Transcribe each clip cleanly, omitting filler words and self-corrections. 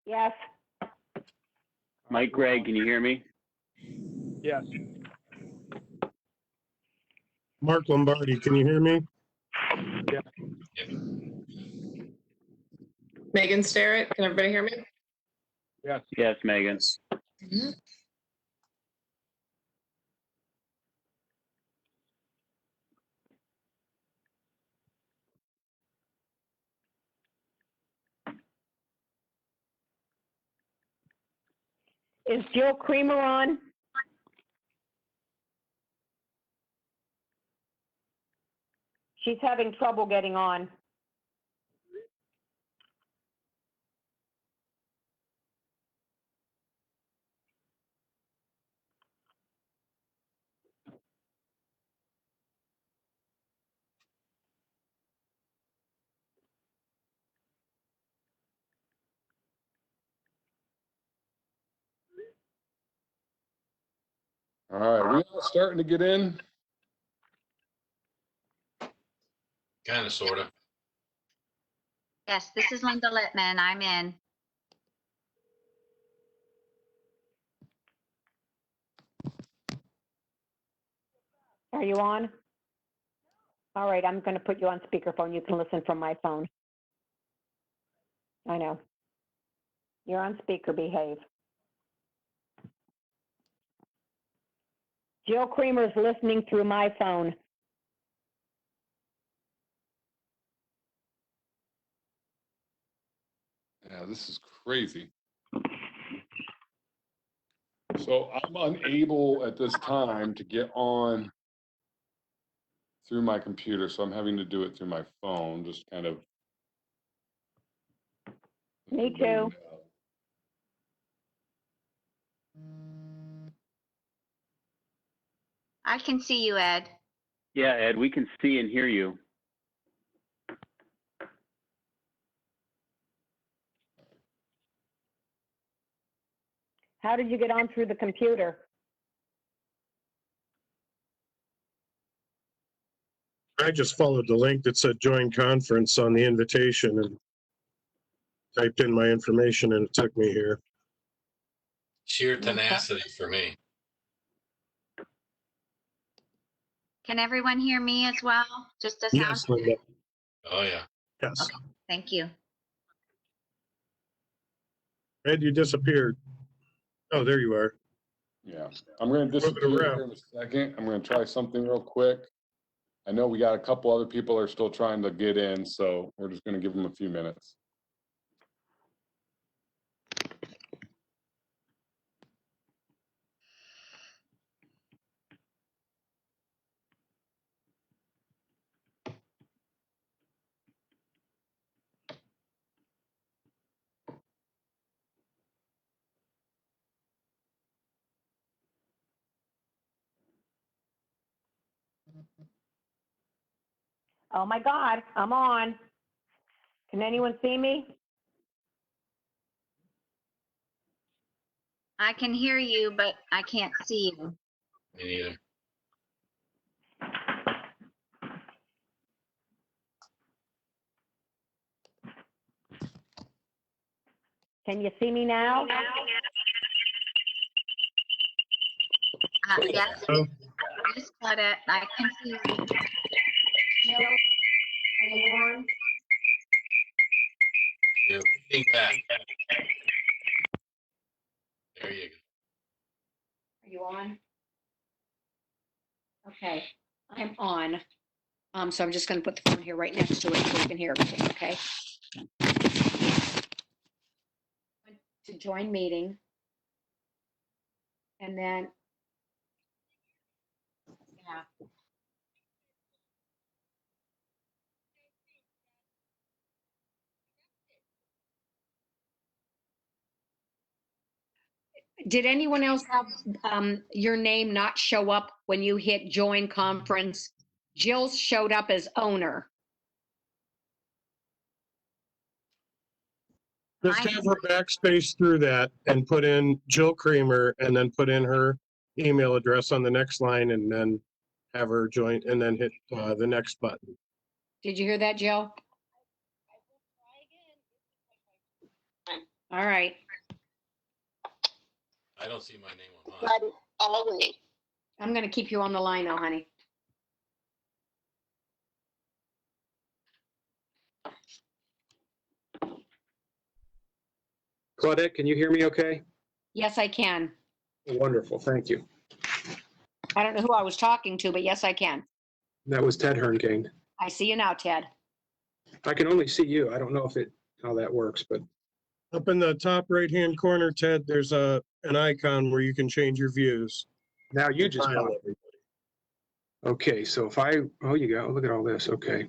Yes. Mike Gregg, can you hear me? Yes. Mark Lombardi, can you hear me? Megan Starrett, can everybody hear me? Yes. Yes, Megan. Is Jill Creamer on? She's having trouble getting on. All right, we all starting to get in? Kind of, sort of. Yes, this is Linda Littman. I'm in. Are you on? All right, I'm going to put you on speakerphone. You can listen from my phone. I know. You're on speaker, behave. Jill Creamer is listening through my phone. Yeah, this is crazy. So I'm unable at this time to get on through my computer, so I'm having to do it through my phone, just kind of. Me too. I can see you, Ed. Yeah, Ed, we can see and hear you. How did you get on through the computer? I just followed the link that said join conference on the invitation and typed in my information and it took me here. Sheer tenacity for me. Can everyone hear me as well? Just a sound? Yes, Linda. Oh, yeah. Yes. Okay, thank you. Ed, you disappeared. Oh, there you are. Yeah, I'm going to disappear here in a second. I'm going to try something real quick. I know we got a couple other people are still trying to get in, so we're just going to give them a few minutes. Oh my God, I'm on. Can anyone see me? I can hear you, but I can't see you. Me neither. Can you see me now? Yes, Oh, yes, Claudette, I can see you. You're getting back. There you go. Are you on? Okay, I'm on. So I'm just going to put the phone here right next to it so you can hear everything, okay? To join meeting. And then, yeah. Did anyone else have your name not show up when you hit join conference? Jill's showed up as owner. just have her backspace through that and put in Jill Creamer and then put in her email address on the next line and then have her join and then hit the next button. Did you hear that, Jill? All right. I don't see my name on mine. Always. I'm going to keep you on the line now, honey. Claudette, can you hear me okay? Yes, I can. Wonderful, thank you. I don't know who I was talking to, but yes, I can. That was Ted Hernkane. I see you now, Ted. I can only see you. I don't know how that works, but Up in the top right-hand corner, Ted, there's an icon where you can change your views. now you just Tile popped. everybody. Okay, so if oh, you go, look at all this, okay.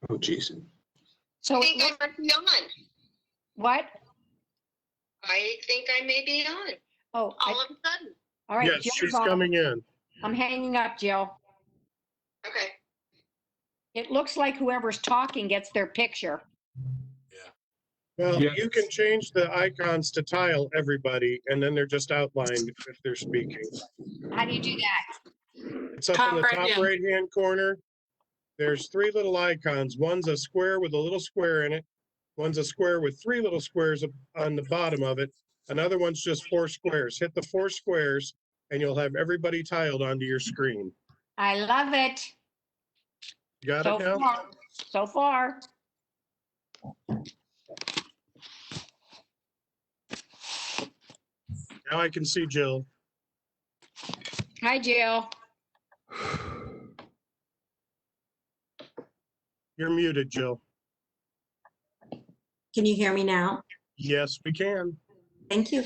Oh, geez. So I it think I look- might be on. what? I think I may be on Oh, all of a sudden. all right. Yes, Jill's she's on. coming in. I'm hanging up, Jill. Okay. It looks like whoever's talking gets their picture. Well, Yeah. you can change the icons to tile everybody, and then they're just outlined if they're speaking. How do you do that? It's up in the Right top here. right-hand corner. There's three little icons. One's a square with a little square in it. One's a square with three little squares on the bottom of it. Another one's just four squares. Hit the four squares, and you'll have everybody tiled onto your screen. I love it. You got So it now? far. So far. Now I can see Jill. Hi, Jill. You're muted, Jill. Can you hear me now? Yes, we can. Thank you.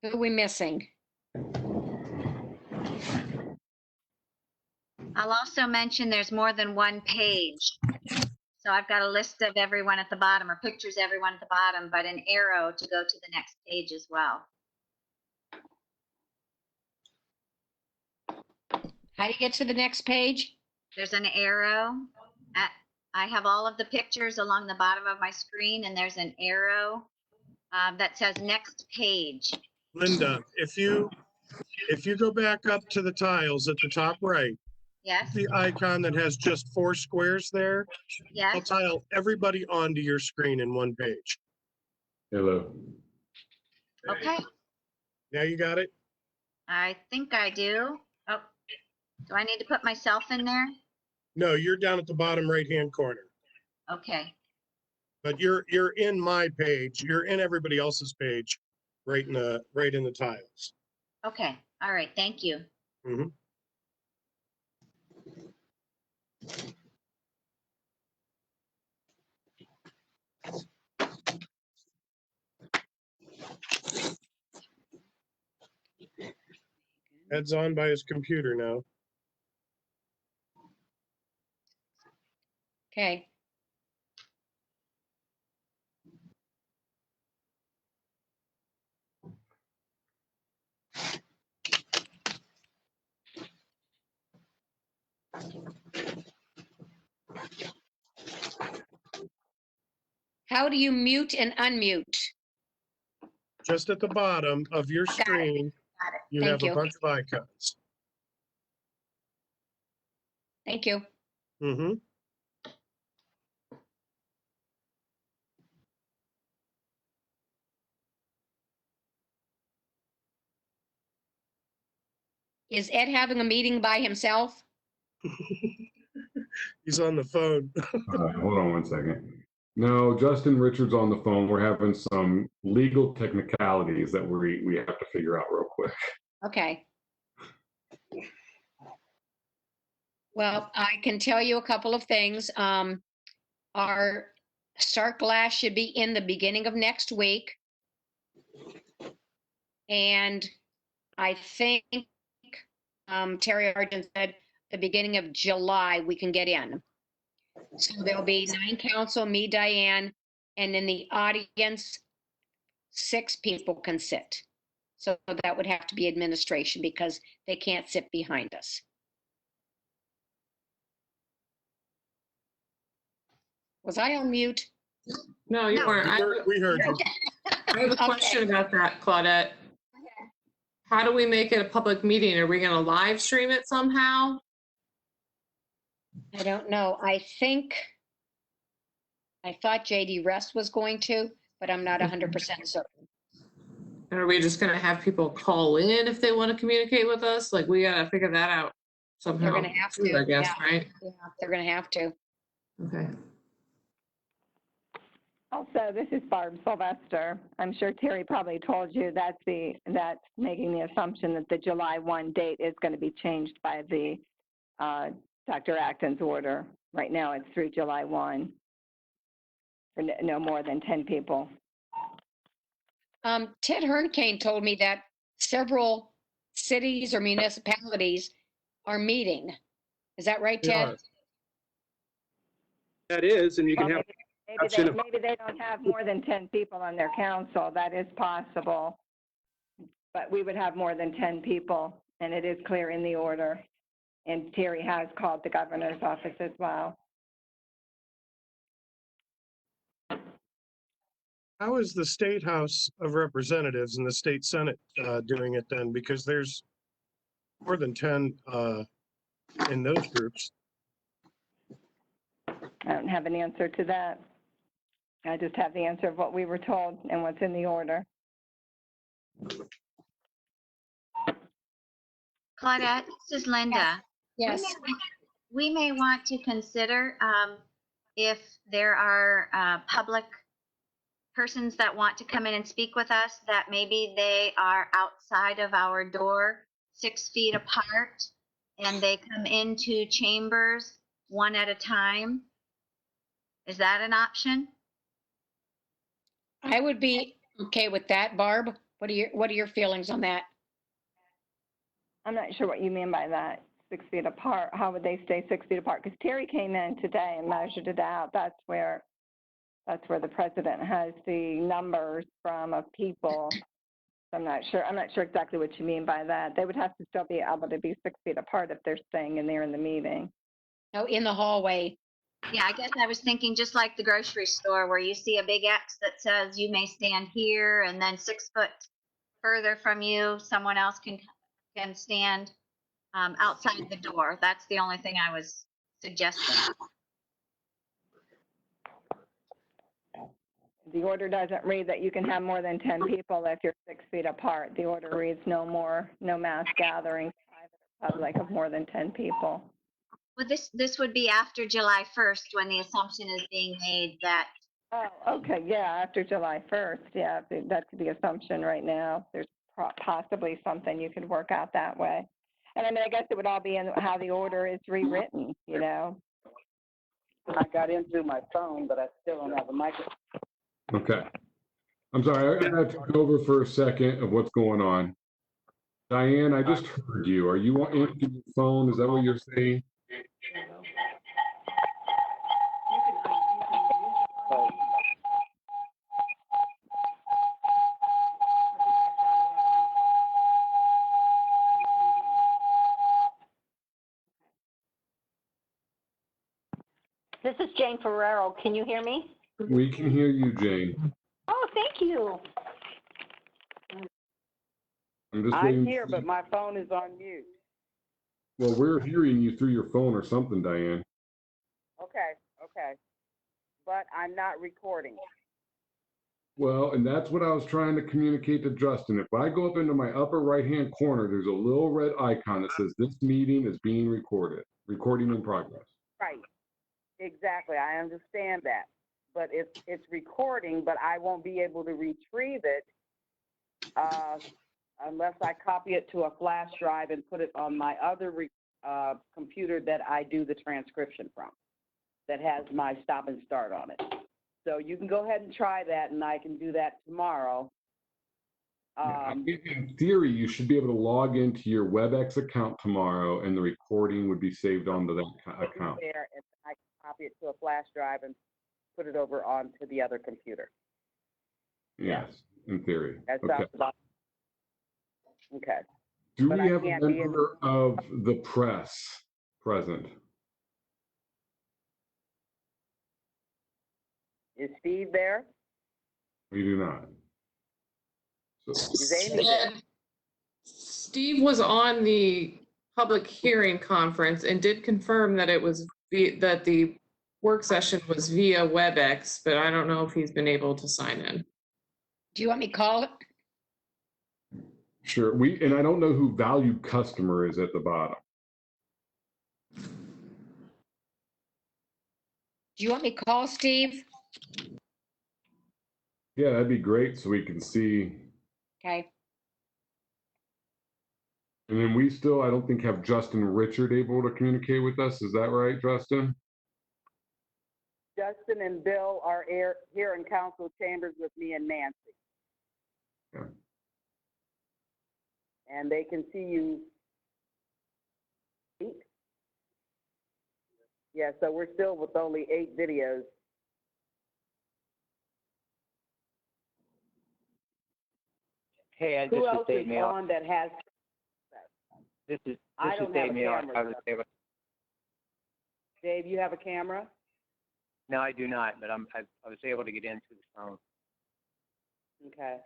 Who are we missing? I'll also mention there's more than one page. So I've got a list of everyone at the bottom, or pictures of everyone at the bottom, but an arrow to go to the next page as well. How do you get to the next page? There's an arrow. I have all of the pictures along the bottom of my screen, and there's an arrow that says next page. Linda, if you go back up to the tiles at the top right, Yes, the icon that has just four squares there, I'll yes. tile everybody onto your screen in one page. Hello. Okay, Now you got it? I think I do. Oh, do I need to put myself in there? No, you're down at the bottom right-hand corner. Okay, But you're in my page. You're in everybody else's page, right in the tiles. okay. All right, thank you. Mhm. Ed's on by his computer now. Okay. How do you mute and unmute? Just at the bottom of your Got it. screen, Got it. you Thank have a you. bunch of icons. Thank you. Mm-hmm. Is Ed having a meeting by himself? He's on the phone. Hold on one second. No, Justin Richards on the phone. We're having some legal technicalities that we have to figure out real quick. Okay. Well, I can tell you a couple of things. Our start glass should be in the beginning of next week. And I think Terry Argent said the beginning of July we can get in. So there'll be 9 council, me, Diane, and in the audience, 6 people can sit. So that would have to be administration because they can't sit behind us. Was I on mute? No, you No. weren't. We heard you. I have a question about that, Claudette. How do we make it a public meeting? Are we going to live stream it somehow? I don't know. I think I thought JD Rest was going to, but I'm not 100% certain. And are we just gonna have people call in if they want to communicate with us? Like, we gotta figure that out somehow. They're gonna have too, to, I guess, yeah. right? Yeah, they're going to have to. Okay. Also, this is Barb Sylvester. I'm sure Terry probably told you that's making the assumption that the July 1 date is going to be changed by the Dr. Acton's order. Right now, it's through July 1 for no more than 10 people. Ted Hernkane told me that several cities or municipalities are meeting. Is that right, They Ted? are. That is, and you can Well, have, maybe they don't have more than 10 people on their council. That is possible. But we would have more than 10 people, and it is clear in the order. And Terry has called the governor's office as well. How is the State House of Representatives and the State Senate doing it then? Because there's more than 10 in those groups. I don't have an answer to that. I just have the answer of what we were told and what's in the order. Claudette, this is Linda. Yes. We may want to consider if there are public persons that want to come in and speak with us, that maybe they are outside of our door, 6 feet apart, and they come into chambers one at a time. Is that an option? I would be okay with that, Barb. What are your feelings on that? I'm not sure what you mean by that, 6 feet apart. How would they stay 6 feet apart? Because Terry came in today and measured it out. That's where the president has the numbers from of people. I'm not sure exactly what you mean by that. They would have to still be able to be 6 feet apart if they're staying in there in the meeting. Oh, in the hallway. Yeah, I guess I was thinking just like the grocery store where you see a big X that says you may stand here, and then 6 foot further from you, someone else can stand outside the door. That's the only thing I was suggesting. The order doesn't read that you can have more than 10 people if you're 6 feet apart. The order reads no mass gatherings, private or public, of more than 10 people. Well, this would be after July 1st when the assumption is being made that. Oh, okay, yeah, after July 1st, yeah, that's the assumption right now. There's possibly something you could work out that way. And I mean, I guess it would all be in how the order is rewritten, you know? I got in through my phone, but I still don't have a microphone. Okay. I'm sorry, I gotta take over for a second of what's going on. Diane, I just heard you. Are you on your phone? Is that what you're saying? This is Jane Ferrero. Can you hear me? We can hear you, Jane. Oh, thank you. I'm just I'm waiting. here, but my phone is on mute. Well, we're hearing you through your phone or something, Diane. Okay. But I'm not recording. Well, and that's what I was trying to communicate to Justin. If I go up into my upper right-hand corner, there's a little red icon that says this meeting is being recorded, recording in progress. Right. Exactly. I understand that. But it's recording, but I won't be able to retrieve it unless I copy it to a flash drive and put it on my other computer that I do the transcription from, that has my stop and start on it. So you can go ahead and try that, and I can do that tomorrow. In theory, you should be able to log into your WebEx account tomorrow, and the recording would be saved onto that account. There, and I can copy it to a flash drive and put it over onto the other computer. Yes, in theory. That Okay. sounds about okay. Do But we I have a can't be member of the press present? Is Steve there? We do not. So, Is Amy there? Steve was on the public hearing conference and did confirm that it was that the work session was via WebEx, but I don't know if he's been able to sign in. Do you want me to call it? Sure. And I don't know who valued customer is at the bottom. Do you want me to call Steve? Yeah, that'd be great so we can see. Okay. And then we still, I don't think, have Justin and Richard able to communicate with us. Is that right, Justin? Justin and Bill are here in council chambers with me and Nancy. Yeah. And they can see you. Yeah, so we're still with only 8 videos. Hey, Ed, Who this is else is Dave Mail. on that has? I don't have a camera. I was able. Dave, you have a camera? No, I do not, but I was able to get into the phone. Okay.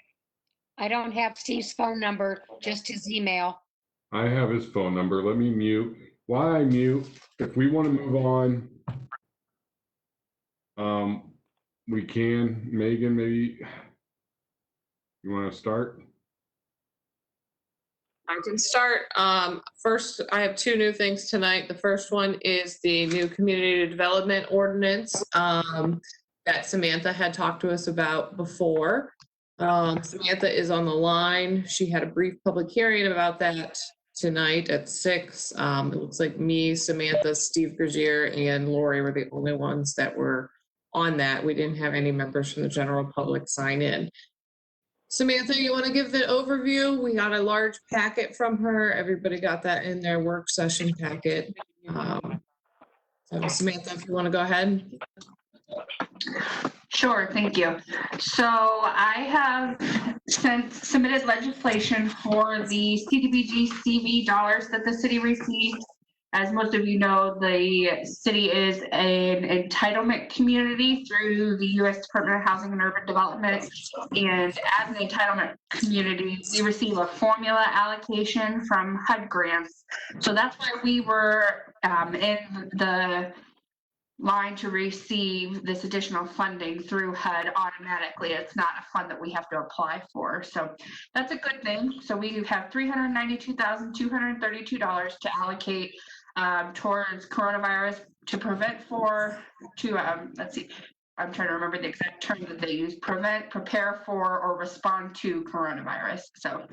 I don't have Steve's phone number, just his email. I have his phone number. Let me mute. While I mute, if we want to move on, we can. Megan, maybe you want to start? I can start. First, I have 2 new things tonight. The first one is the new community development ordinance that Samantha had talked to us about before. Samantha is on the line. She had a brief public hearing about that tonight at 6. It looks like me, Samantha, Steve Grazier, and Lori were the only ones that were on that. We didn't have any members from the general public sign in. Samantha, you want to give the overview? We got a large packet from her. Everybody got that in their work session packet. So Samantha, if you want to go ahead. Sure, thank you. So I have submitted legislation for the CDBG CV dollars that the city received. As most of you know, the city is an entitlement community through the U.S. Department of Housing and Urban Development. And as an entitlement community, we receive a formula allocation from HUD grants. So that's why we were in the line to receive this additional funding through HUD automatically. It's not a fund that we have to apply for. So that's a good thing. So we have $392,232 to allocate towards coronavirus to prevent let's see, I'm trying to remember the exact term that they use, prevent, prepare for, or respond to coronavirus. So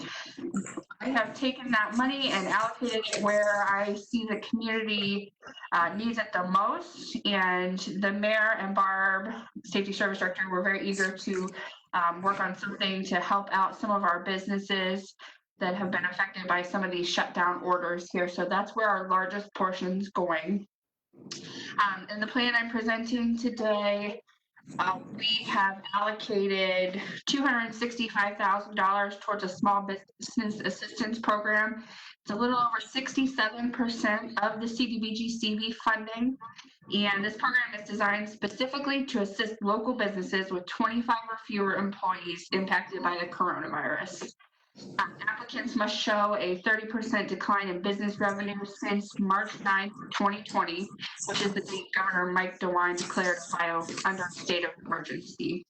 I have taken that money and allocated it where I see the community needs it the most. And the mayor and Barb, safety service director, were very eager to work on something to help out some of our businesses that have been affected by some of these shutdown orders here. So that's where our largest portion's going. In the plan I'm presenting today, we have allocated $265,000 towards a small business assistance program. It's a little over 67% of the CDBG CV funding. And this program is designed specifically to assist local businesses with 25 or fewer employees impacted by the coronavirus. Applicants must show a 30% decline in business revenue since March 9th, 2020, which is the date Governor Mike DeWine declared Ohio under a state of emergency.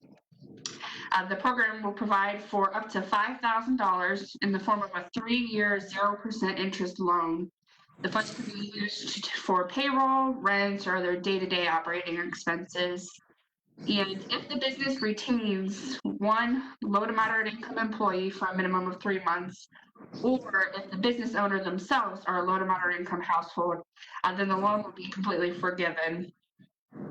The program will provide for up to $5,000 in the form of a 3-year 0% interest loan. The funds can be used for payroll, rent, or other day-to-day operating expenses. And if the business retains 1 low to moderate income employee for a minimum of 3 months, or if the business owner themselves are a low to moderate income household, then the loan will be completely forgiven.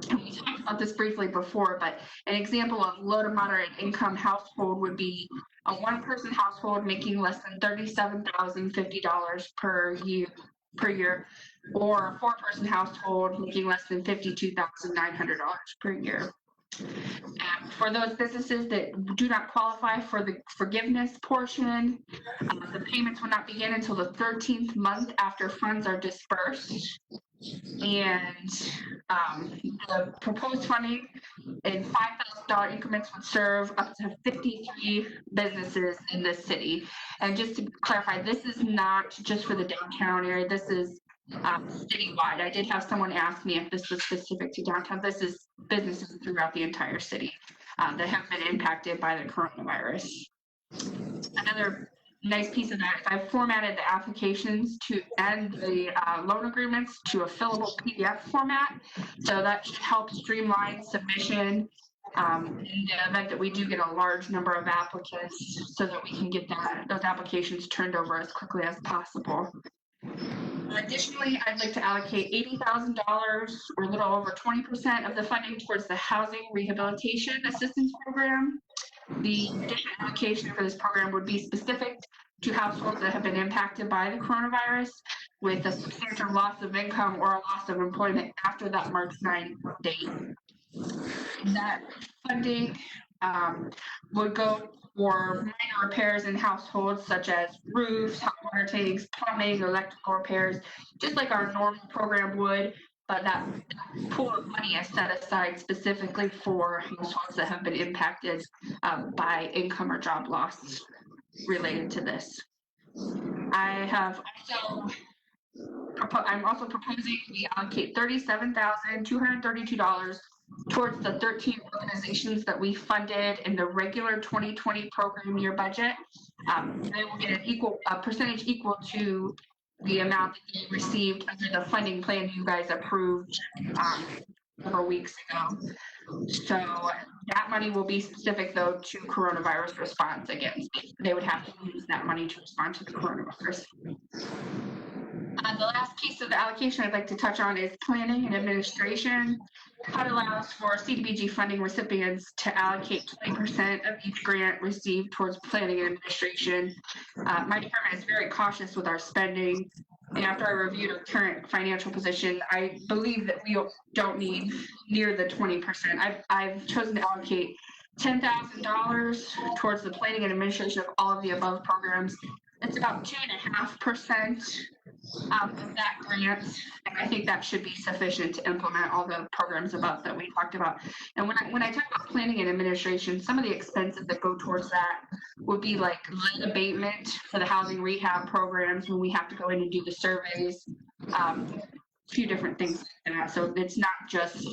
And we talked about this briefly before, but an example of low to moderate income household would be a 1-person household making less than $37,050 per year, or a 4-person household making less than $52,900 per year. For those businesses that do not qualify for the forgiveness portion, the payments will not begin until the 13th month after funds are dispersed. And the proposed funding in $5,000 increments would serve up to 53 businesses in the city. And just to clarify, this is not just for the downtown area. This is citywide. I did have someone ask me if this was specific to downtown. This is businesses throughout the entire city that have been impacted by the coronavirus. Another nice piece of that is I've formatted the applications and the loan agreements to a fillable PDF format. So that should help streamline submission in the event that we do get a large number of applicants, so that we can get those applications turned over as quickly as possible. Additionally, I'd like to allocate $80,000, or a little over 20% of the funding towards the Housing Rehabilitation Assistance Program. The additional allocation for this program would be specific to households that have been impacted by the coronavirus with a substantial loss of income or a loss of employment after that March 9th date. That funding would go for minor repairs in households such as roofs, hot water tanks, plumbing, electrical repairs, just like our normal program would, but that pool of money is set aside specifically for households that have been impacted by income or job loss related to this. I'm also proposing we allocate $37,232 towards the 13 organizations that we funded in the regular 2020 program year budget. They will get a percentage equal to the amount that they received under the funding plan you guys approved several weeks ago. So that money will be specific, though, to coronavirus response. Again, they would have to use that money to respond to the coronavirus. The last piece of the allocation I'd like to touch on is planning and administration. HUD allows for CDBG funding recipients to allocate 20% of each grant received towards planning and administration. My department is very cautious with our spending, and after I reviewed our current financial position, I believe that we don't need near the 20%. I've chosen to allocate $10,000 towards the planning and administration of all of the above programs. It's about 2.5% of that grant, and I think that should be sufficient to implement all the programs above that we talked about. And when I talk about planning and administration, some of the expenses that go towards that would be like lead abatement for the housing rehab programs when we have to go in and do the surveys, a few different things like that. So it's not just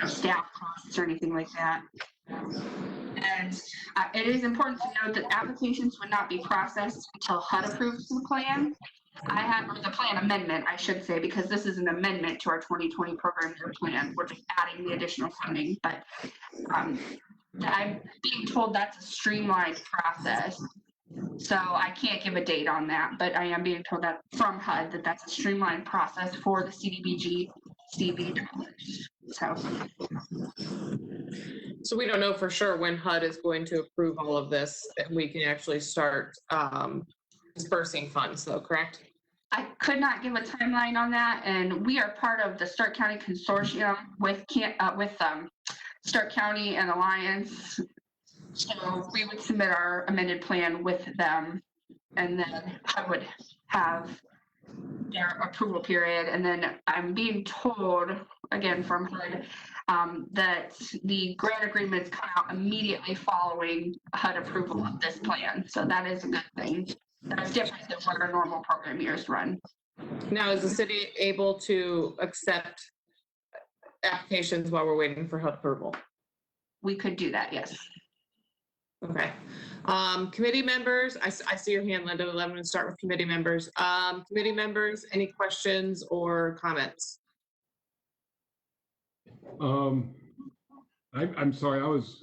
staff costs or anything like that. And it is important to note that applications would not be processed until HUD approves the plan. Or the plan amendment, I should say, because this is an amendment to our 2020 program year plan. We're just adding the additional funding, but I'm being told that's a streamlined process. So I can't give a date on that, but I am being told that from HUD that that's a streamlined process for the CDBG CV dollars. So we don't know for sure when HUD is going to approve all of this, and we can actually start dispersing funds, though, correct? I could not give a timeline on that, and we are part of the Stark County Consortium with Stark County and Alliance. So we would submit our amended plan with them, and then I would have their approval period. And then I'm being told, again from HUD, that the grant agreements come out immediately following HUD approval of this plan. So that is a good thing. That's different than what our normal program years run. Now, is the city able to accept applications while we're waiting for HUD approval? We could do that, yes. Okay. Committee members, I see your hand, Linda. I'm going to start with committee members. Committee members, any questions or comments? I'm sorry, I was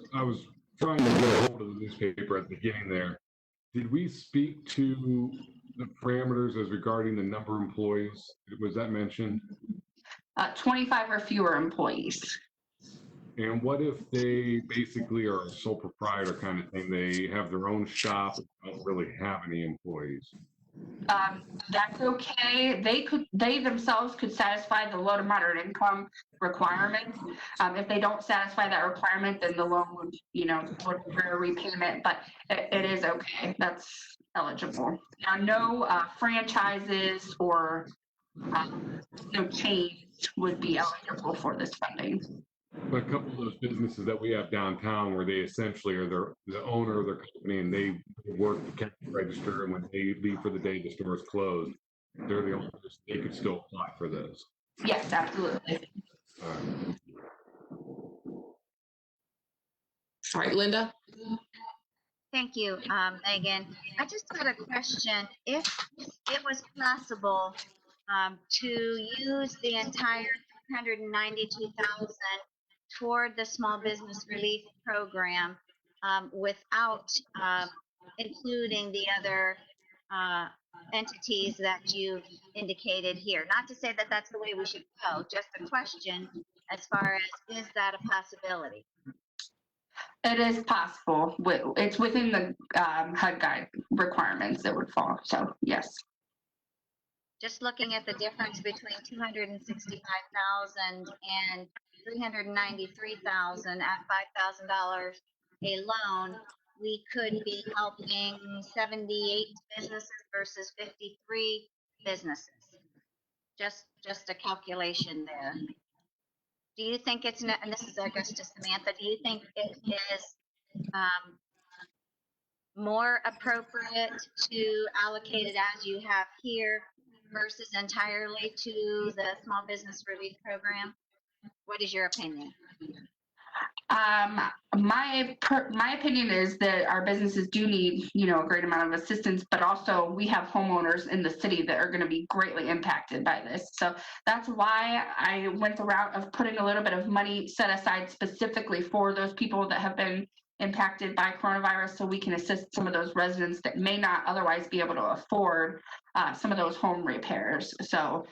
trying to get a hold of the newspaper at the beginning there. Did we speak to the parameters as regarding the number of employees? Was that mentioned? 25 or fewer employees. And what if they basically are a sole proprietor kind of thing? They have their own shop, don't really have any employees. That's okay. They themselves could satisfy the low to moderate income requirement. If they don't satisfy that requirement, then the loan would, would require repayment, but it is okay. That's eligible. Now, no franchises or no chains would be eligible for this funding. But a couple of those businesses that we have downtown where they essentially are the owner of their company and they work the cash register, and when they leave for the day, the store is closed. they're the owners, they could still apply for this. Yes, absolutely. All right. All right, Linda? Thank you, Megan. I just had a question. If it was possible to use the entire 392,000 toward the small business relief program without including the other entities that you've indicated here. Not to say that that's the way we should go, just a question as far as is that a possibility? It is possible. It's within the HUD guide requirements that would fall. So yes. Just looking at the difference between 265,000 and 393,000 at $5,000 a loan, we could be helping 78 businesses versus 53 businesses. Just a calculation there. Do you think it's, and this is I guess to Samantha, do you think it is more appropriate to allocate it as you have here versus entirely to the small business relief program? What is your opinion? My opinion is that our businesses do need, a great amount of assistance, but also we have homeowners in the city that are going to be greatly impacted by this. So that's why I went the route of putting a little bit of money set aside specifically for those people that have been impacted by coronavirus, so we can assist some of those residents that may not otherwise be able to afford some of those home repairs. So,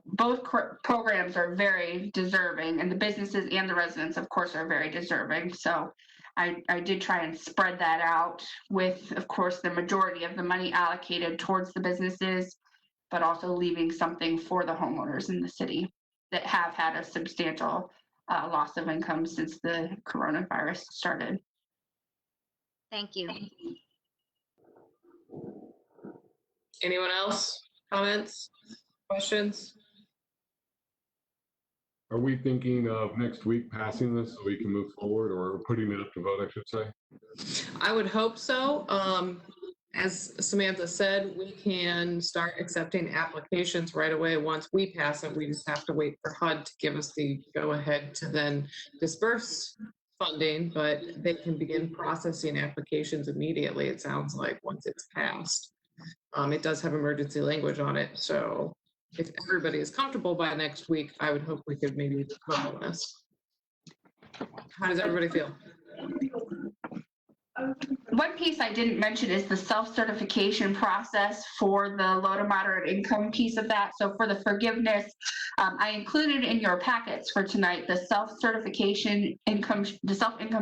both programs are very deserving, and the businesses and the residents, of course, are very deserving. So I did try and spread that out with, of course, the majority of the money allocated towards the businesses, but also leaving something for the homeowners in the city that have had a substantial loss of income since the coronavirus started. Thank you. Anyone else? Comments? Questions? Are we thinking of next week passing this so we can move forward, or putting it up to vote, I should say? I would hope so. As Samantha said, we can start accepting applications right away once we pass it. We just have to wait for HUD to give us the go-ahead to then disperse funding, but they can begin processing applications immediately, it sounds like, once it's passed. It does have emergency language on it, so if everybody is comfortable by next week, I would hope we could maybe vote on this. How does everybody feel? One piece I didn't mention is the self-certification process for the low to moderate income piece of that. So for the forgiveness, I included in your packets for tonight the self-income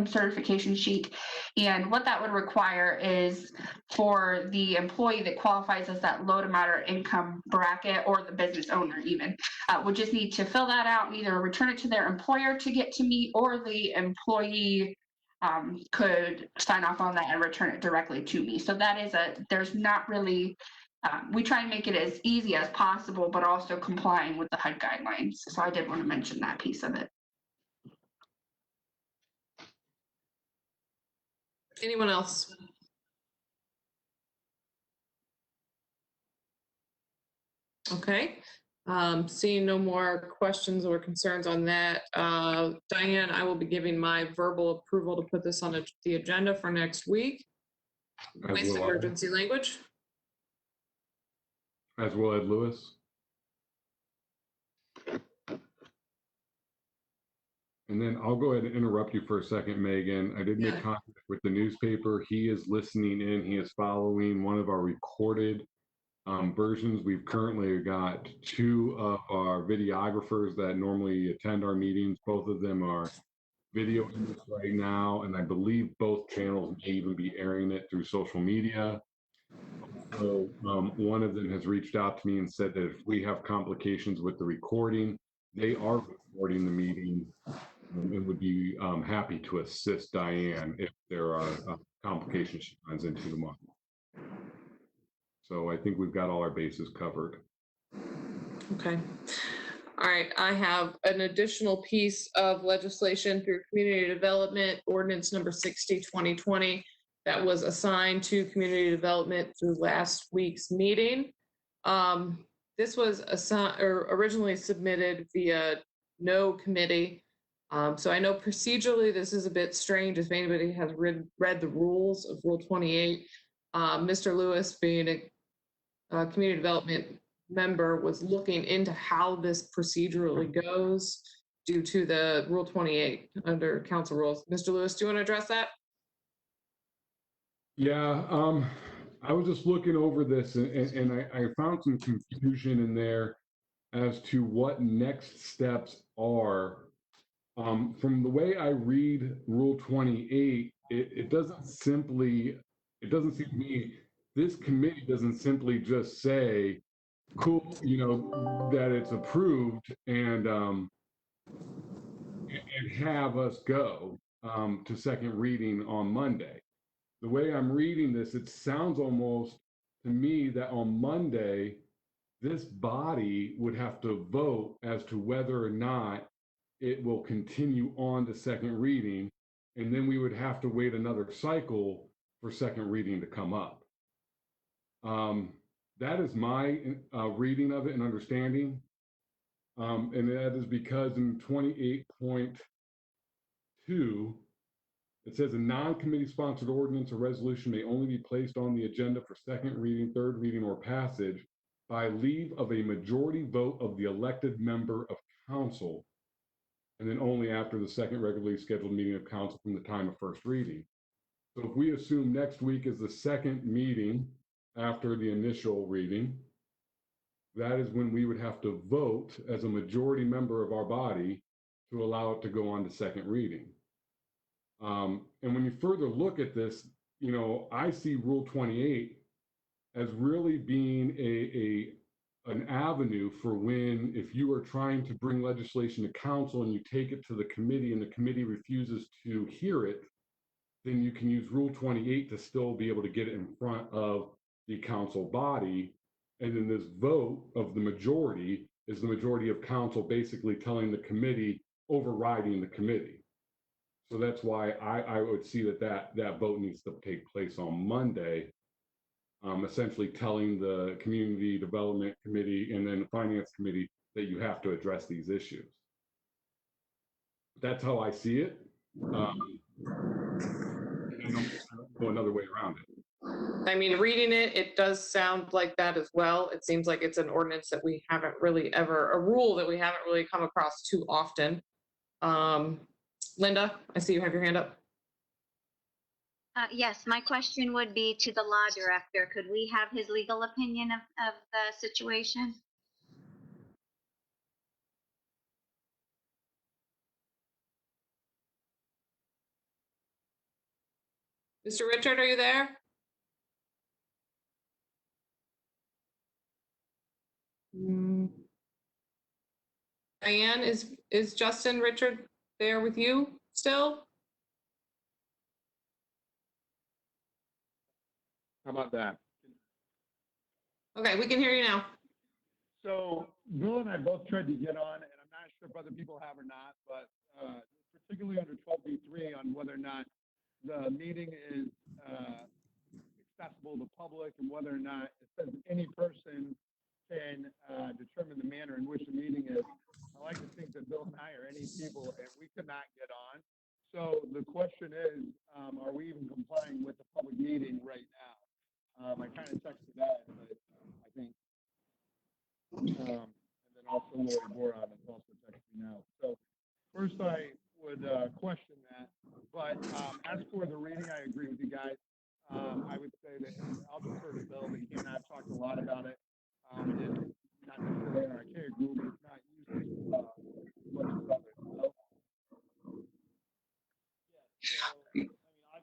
certification sheet. And what that would require is for the employee that qualifies as that low to moderate income bracket, or the business owner even, would just need to fill that out and either return it to their employer to get to me, or the employee could sign off on that and return it directly to me. So that is there's not really, we try and make it as easy as possible, but also complying with the HUD guidelines. So I did want to mention that piece of it. Anyone else? Okay. Seeing no more questions or concerns on that, Diane, I will be giving my verbal approval to put this on the agenda for next week with emergency language. As will Ed Lewis. And then I'll go ahead and interrupt you for a second, Megan. I did make contact with the newspaper. He is listening in. He is following one of our recorded versions. We've currently got 2 of our videographers that normally attend our meetings. Both of them are videoing this right now, and I believe both channels may even be airing it through social media. So one of them has reached out to me and said that if we have complications with the recording, they are recording the meeting and would be happy to assist Diane if there are complications she runs into tomorrow. So I think we've got all our bases covered. Okay. All right. I have an additional piece of legislation through Community Development Ordinance number 60/2020 that was assigned to Community Development through last week's meeting. This was originally submitted via no committee. So I know procedurally this is a bit strange if anybody has read the rules of Rule 28. Mr. Lewis, being a community development member, was looking into how this procedurally goes due to the Rule 28 under council rules. Mr. Lewis, do you want to address that? Yeah, I was just looking over this and I found some confusion in there as to what next steps are. From the way I read Rule 28, it doesn't seem to me, this committee doesn't simply just say, cool, that it's approved and have us go to second reading on Monday. The way I'm reading this, it sounds almost to me that on Monday, this body would have to vote as to whether or not it will continue on to second reading, and then we would have to wait another cycle for second reading to come up. That is my reading of it and understanding. And that is because in 28.2, it says a non-committee sponsored ordinance or resolution may only be placed on the agenda for second reading, third reading, or passage by leave of a majority vote of the elected member of council, and then only after the second regularly scheduled meeting of council from the time of first reading. So if we assume next week is the second meeting after the initial reading, that is when we would have to vote as a majority member of our body to allow it to go on to second reading. And when you further look at this, I see Rule 28 as really being an avenue for when, if you are trying to bring legislation to council and you take it to the committee and the committee refuses to hear it, then you can use Rule 28 to still be able to get it in front of the council body. And then this vote of the majority is the majority of council basically telling the committee, overriding the committee. So that's why I would see that vote needs to take place on Monday, essentially telling the Community Development Committee and then the Finance Committee that you have to address these issues. That's how I see it. I don't know another way around it. I mean, reading it, it does sound like that as well. It seems like it's an ordinance that we haven't really a rule that we haven't really come across too often. Linda, I see you have your hand up. Yes, my question would be to the law director. Could we have his legal opinion of the situation? Mr. Richard, are you there? Diane, is Justin Richard there with you still? How about that? Okay, we can hear you now. So Bill and I both tried to get on, and I'm not sure if other people have or not, but particularly under 12B3 on whether or not the meeting is accessible to the public and whether or not it says any person can determine the manner in which the meeting is. I like to think that Bill and I are any people, and we could not get on. So the question is, are we even complying with the public meeting right now? I kind of texted that, but I think, and then also Lori Boron is also texting now. So first I would question that, but as for the reading, I agree with you guys. I would say that, and I'll defer to Bill, but he and I have talked a lot about it. It's not necessarily an archaic rule, but it's not used as much as others. So, yeah, so,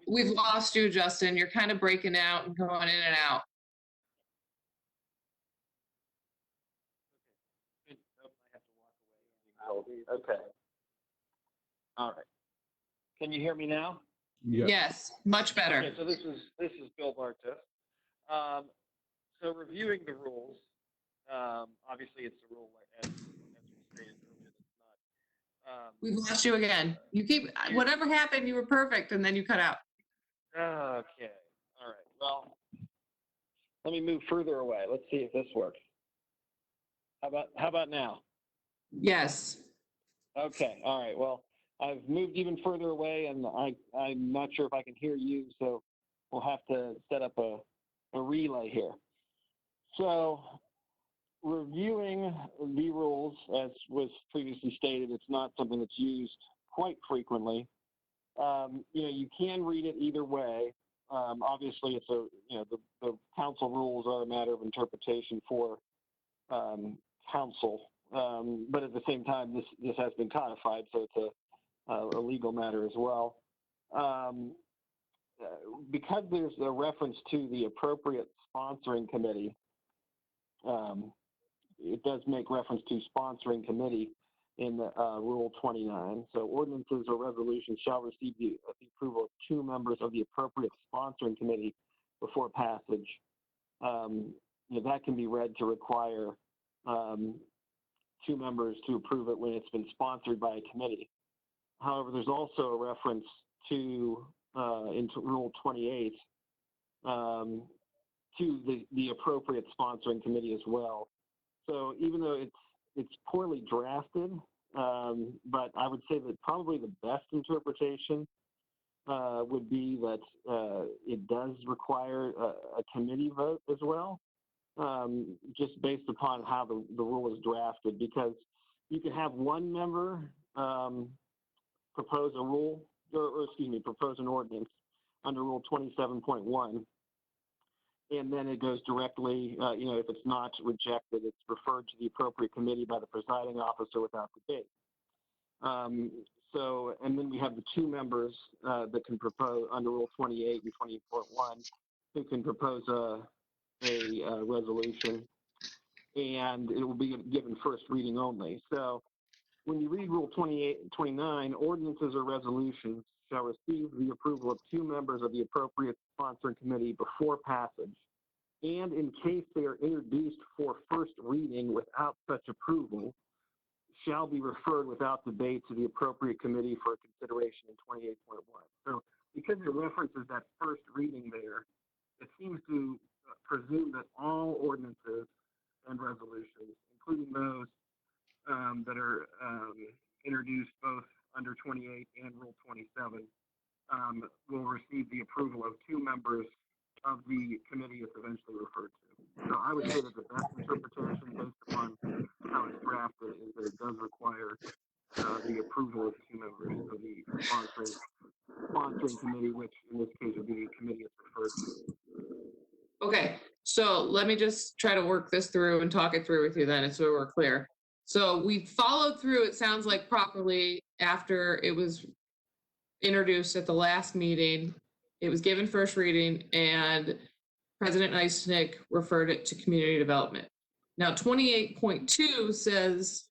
We've lost you, Justin. You're kind of breaking out and going in and out. Okay. All right. Can you hear me now? Yes, much better. Okay, so this is Bill Bartos. So reviewing the rules, obviously it's a rule as we stated earlier. It's not. We've lost you again. You keep, whatever happened, you were perfect, and then you cut out. Okay. All right. Well, let me move further away. Let's see if this works. How about now? Yes. Okay, all right. Well, I've moved even further away, and I'm not sure if I can hear you, so we'll have to set up a relay here. So, reviewing the rules, as was previously stated, it's not something that's used quite frequently. You can read it either way. Obviously, it's the council rules are a matter of interpretation for council. But at the same time, this has been codified, so it's a legal matter as well. Because there's a reference to the appropriate sponsoring committee, it does make reference to sponsoring committee in Rule 29. So ordinances or resolutions shall receive the approval of 2 members of the appropriate sponsoring committee before passage. That can be read to require 2 members to approve it when it's been sponsored by a committee. However, there's also a reference to into Rule 28 to the appropriate sponsoring committee as well. So even though it's poorly drafted, but I would say that probably the best interpretation would be that it does require a committee vote as well, just based upon how the rule is drafted, because you can have one member propose a rule, propose an ordinance under Rule 27.1, and then it goes directly, if it's not rejected, it's referred to the appropriate committee by the presiding officer without debate. And then we have the 2 members that can propose under Rule 28 and 28.1 who can propose a resolution, and it will be given first reading only. So when you read Rule 28 and 29, ordinances or resolutions shall receive the approval of 2 members of the appropriate sponsoring committee before passage, and in case they are introduced for first reading without such approval, shall be referred without debate to the appropriate committee for consideration in 28.1. So because it references that first reading there, it seems to presume that all ordinances and resolutions, including those that are introduced both under 28 and Rule 27, will receive the approval of 2 members of the committee it's eventually referred to. So I would say that the best interpretation based upon how it's drafted is that it does require the approval of 2 members of the sponsoring committee, which in this case would be the committee it's referred to. Okay, so let me just try to work this through and talk it through with you then, so we're clear. So we followed through, it sounds like, properly after it was introduced at the last meeting. It was given first reading, and President Eisnick referred it to community development. Now, 28.2 says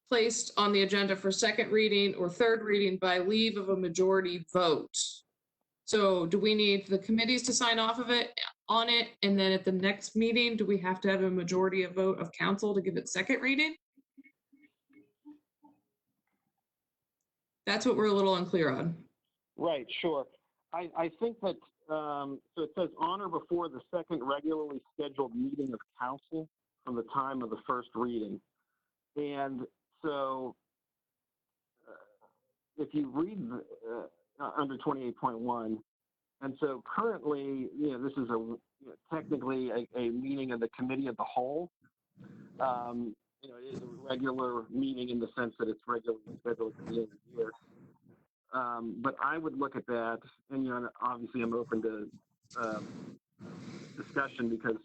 placed on the agenda for second reading or third reading by leave of a majority vote. So do we need the committees to sign off on it? And then at the next meeting, do we have to have a majority of vote of council to give it second reading? That's what we're a little unclear on. Right, sure. I think that, so it says on or before the second regularly scheduled meeting of council from the time of the first reading. And so if you read under 28.1, and so currently, this is technically a meeting of the committee of the whole. It is a regular meeting in the sense that it's regularly scheduled at the end of the year. But I would look at that, and obviously I'm open to discussion because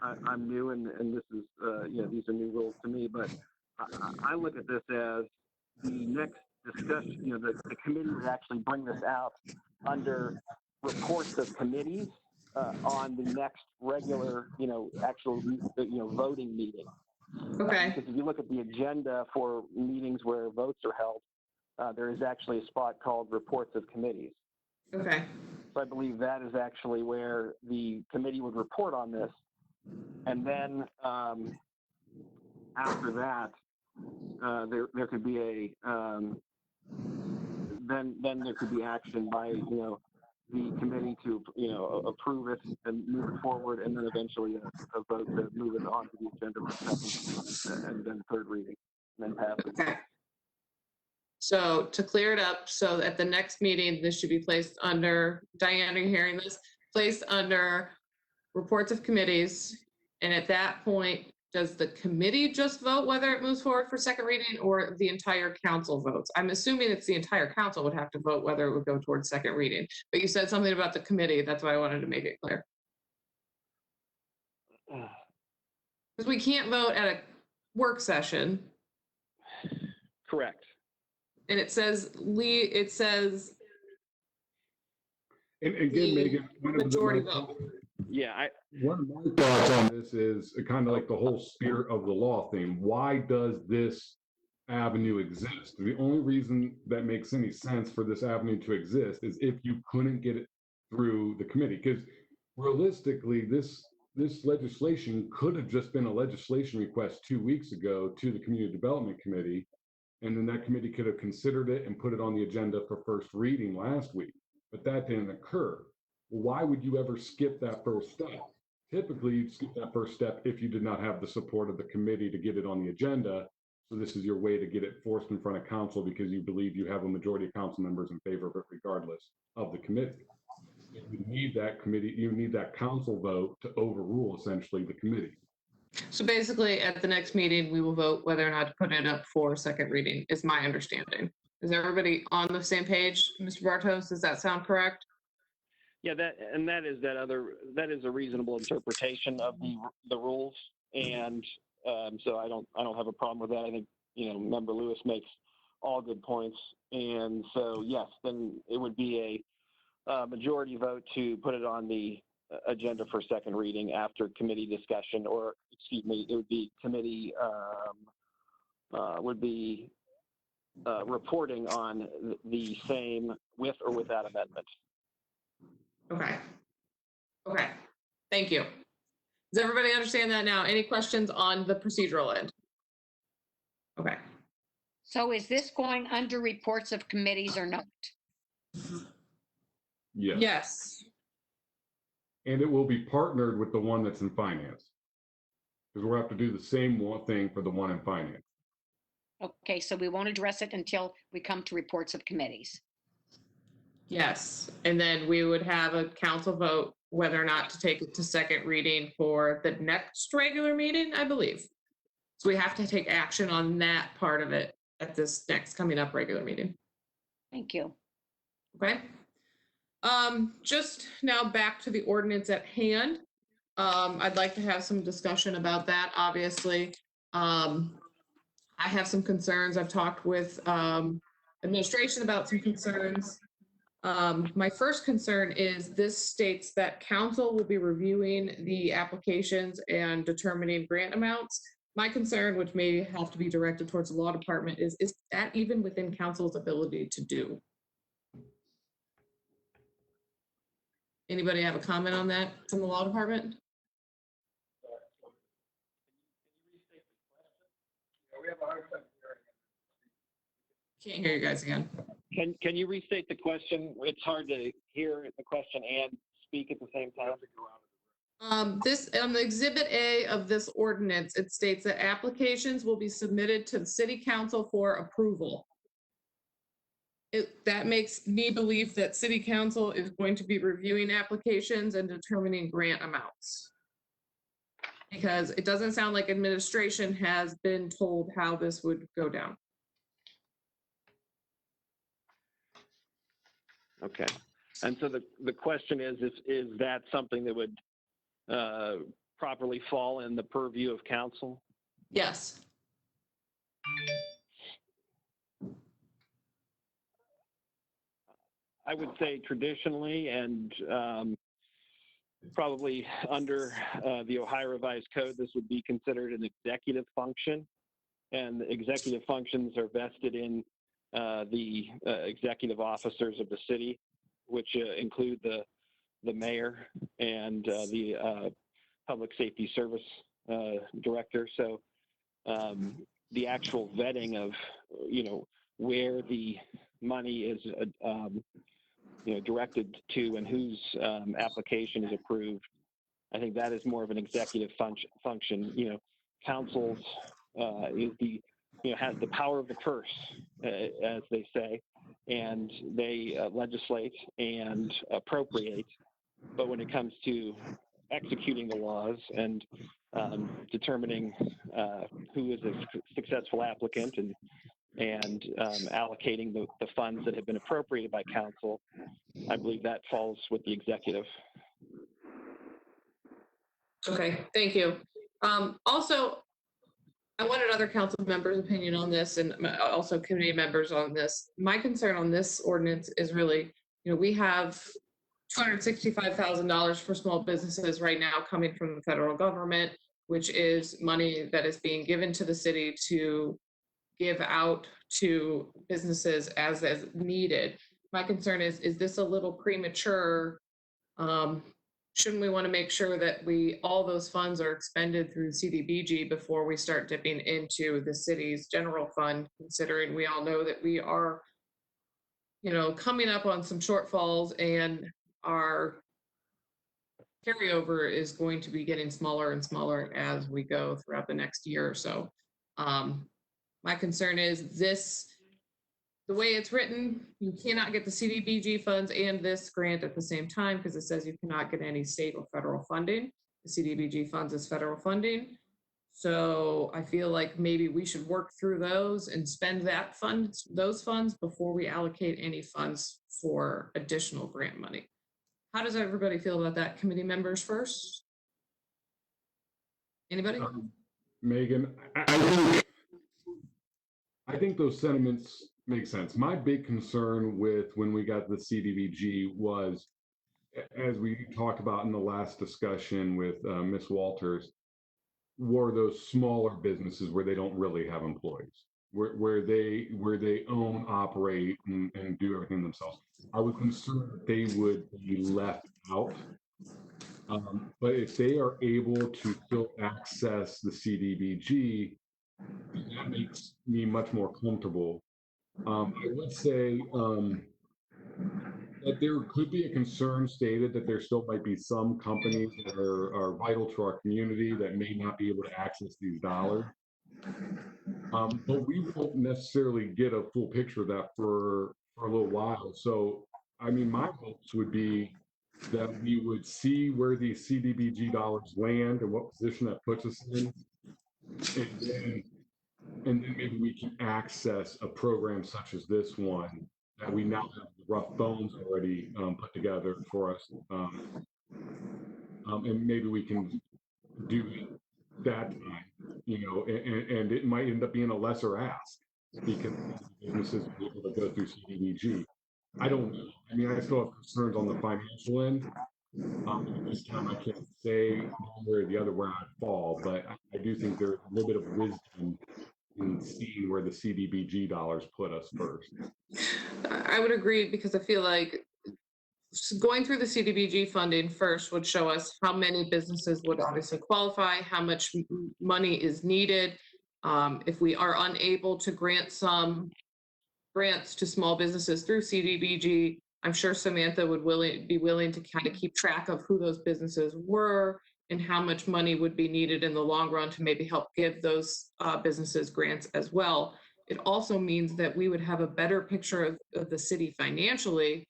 I'm new and this is these are new rules to me. But I look at this as the next discussion. The committee would actually bring this out under reports of committees on the next regular, actual, voting meeting. Okay. Because if you look at the agenda for meetings where votes are held, there is actually a spot called reports of committees. Okay. So I believe that is actually where the committee would report on this. And then after that, there could be a, then there could be action by, the committee to, approve it and move it forward, and then eventually a vote to move it onto the agenda for second and then third reading, and then pass it. Okay. So to clear it up, so at the next meeting, this should be placed under, Diane, are you hearing this? Placed under reports of committees. And at that point, does the committee just vote whether it moves forward for second reading, or the entire council votes? I'm assuming it's the entire council would have to vote whether it would go towards second reading. But you said something about the committee. That's why I wanted to make it clear. Because we can't vote at a work session. Correct. And it says, And again, Megan, majority vote. Yeah, one of my thoughts on this is kind of like the whole spirit of the law thing. Why does this avenue exist? The only reason that makes any sense for this avenue to exist is if you couldn't get it through the committee. Because realistically, this legislation could have just been a legislation request 2 weeks ago to the Community Development Committee, and then that committee could have considered it and put it on the agenda for first reading last week. But that didn't occur. Why would you ever skip that first step? Typically, you'd skip that first step if you did not have the support of the committee to get it on the agenda. So this is your way to get it forced in front of council because you believe you have a majority of council members in favor of it regardless of the committee. You need that committee, you need that council vote to overrule essentially the committee. So basically, at the next meeting, we will vote whether or not to put it up for second reading, is my understanding. Is everybody on the same page, Mr. Bartos? Does that sound correct? yeah, that is a reasonable interpretation of the rules, and so I don't have a problem with that. I think Member Lewis makes all good points, and so yes, then it would be a majority vote to put it on the agenda for second reading after committee discussion, or excuse me, it would be committee reporting on the same with or without amendment. Okay. Thank you. Does everybody understand that now? Any questions on the procedural end? Okay. So is this going under reports of committees or not? Yes. Yes. And it will be partnered with the one that's in finance. Because we'll have to do the same thing for the one in finance. Okay, so we won't address it until we come to reports of committees. Yes. And then we would have a council vote whether or not to take it to second reading for the next regular meeting, I believe. So we have to take action on that part of it at this next coming up regular meeting. Thank you. Okay. Just now back to the ordinance at hand. I'd like to have some discussion about that, obviously. I have some concerns. I've talked with administration about some concerns. My first concern is this states that council will be reviewing the applications and determining grant amounts. My concern, which may have to be directed towards the law department, is that even within council's ability to do? Anybody have a comment on that from the law department? Can't hear you guys again. Can you restate the question? It's hard to hear the question and speak at the same time. This on the Exhibit A of this ordinance, it states that applications will be submitted to the city council for approval. That makes me believe that city council is going to be reviewing applications and determining grant amounts. Because it doesn't sound like administration has been told how this would go down. Okay. And so the question is that something that would properly fall in the purview of council? Yes. I would say traditionally and probably under the Ohio Revised Code, this would be considered an executive function, and executive functions are vested in the executive officers of the city, which include the mayor and the public safety service director. So the actual vetting of, where the money is directed to and whose application is approved. I think that is more of an executive function. Councils is has the power of the purse, as they say, and they legislate and appropriate. But when it comes to executing the laws and determining who is a successful applicant and allocating the funds that have been appropriated by council, I believe that falls with the executive. Okay, thank you. Also, I wanted other council members' opinion on this and also committee members on this. My concern on this ordinance is really, we have $265,000 for small businesses right now coming from the federal government, which is money that is being given to the city to give out to businesses as needed. My concern is this a little premature? Shouldn't we want to make sure that all those funds are expended through CDBG before we start dipping into the city's general fund, considering we all know that we are, coming up on some shortfalls and our carryover is going to be getting smaller and smaller as we go throughout the next year or so. My concern is the way it's written, you cannot get the CDBG funds and this grant at the same time because it says you cannot get any state or federal funding. The CDBG funds is federal funding. So I feel like maybe we should work through those and spend those funds before we allocate any funds for additional grant money. How does everybody feel about that? Committee members first? Anybody? Megan, I think those sentiments make sense. My big concern with when we got the CDBG was, as we talked about in the last discussion with Ms. Walters, were those smaller businesses where they don't really have employees, where they own, operate, and do everything themselves. I was concerned that they would be left out. But if they are able to still access the CDBG, that makes me much more comfortable. I would say that there could be a concern stated that there still might be some companies that are vital to our community that may not be able to access these dollars. But we won't necessarily get a full picture of that for a little while. So, I mean, my hopes would be that we would see where these CDBG dollars land and what position that puts us in. And then maybe we can access a program such as this one that we now have the rough bones already put together for us. And maybe we can do that time, and it might end up being a lesser ask because businesses will be able to go through CDBG. I don't know. I mean, I still have concerns on the financial end. This time I can't say one way or the other where I'd fall, but I do think there's a little bit of wisdom in seeing where the CDBG dollars put us first. I would agree because I feel like going through the CDBG funding first would show us how many businesses would obviously qualify, how much money is needed. If we are unable to grant some grants to small businesses through CDBG, I'm sure Samantha would be willing to kind of keep track of who those businesses were and how much money would be needed in the long run to maybe help give those businesses grants as well. It also means that we would have a better picture of the city financially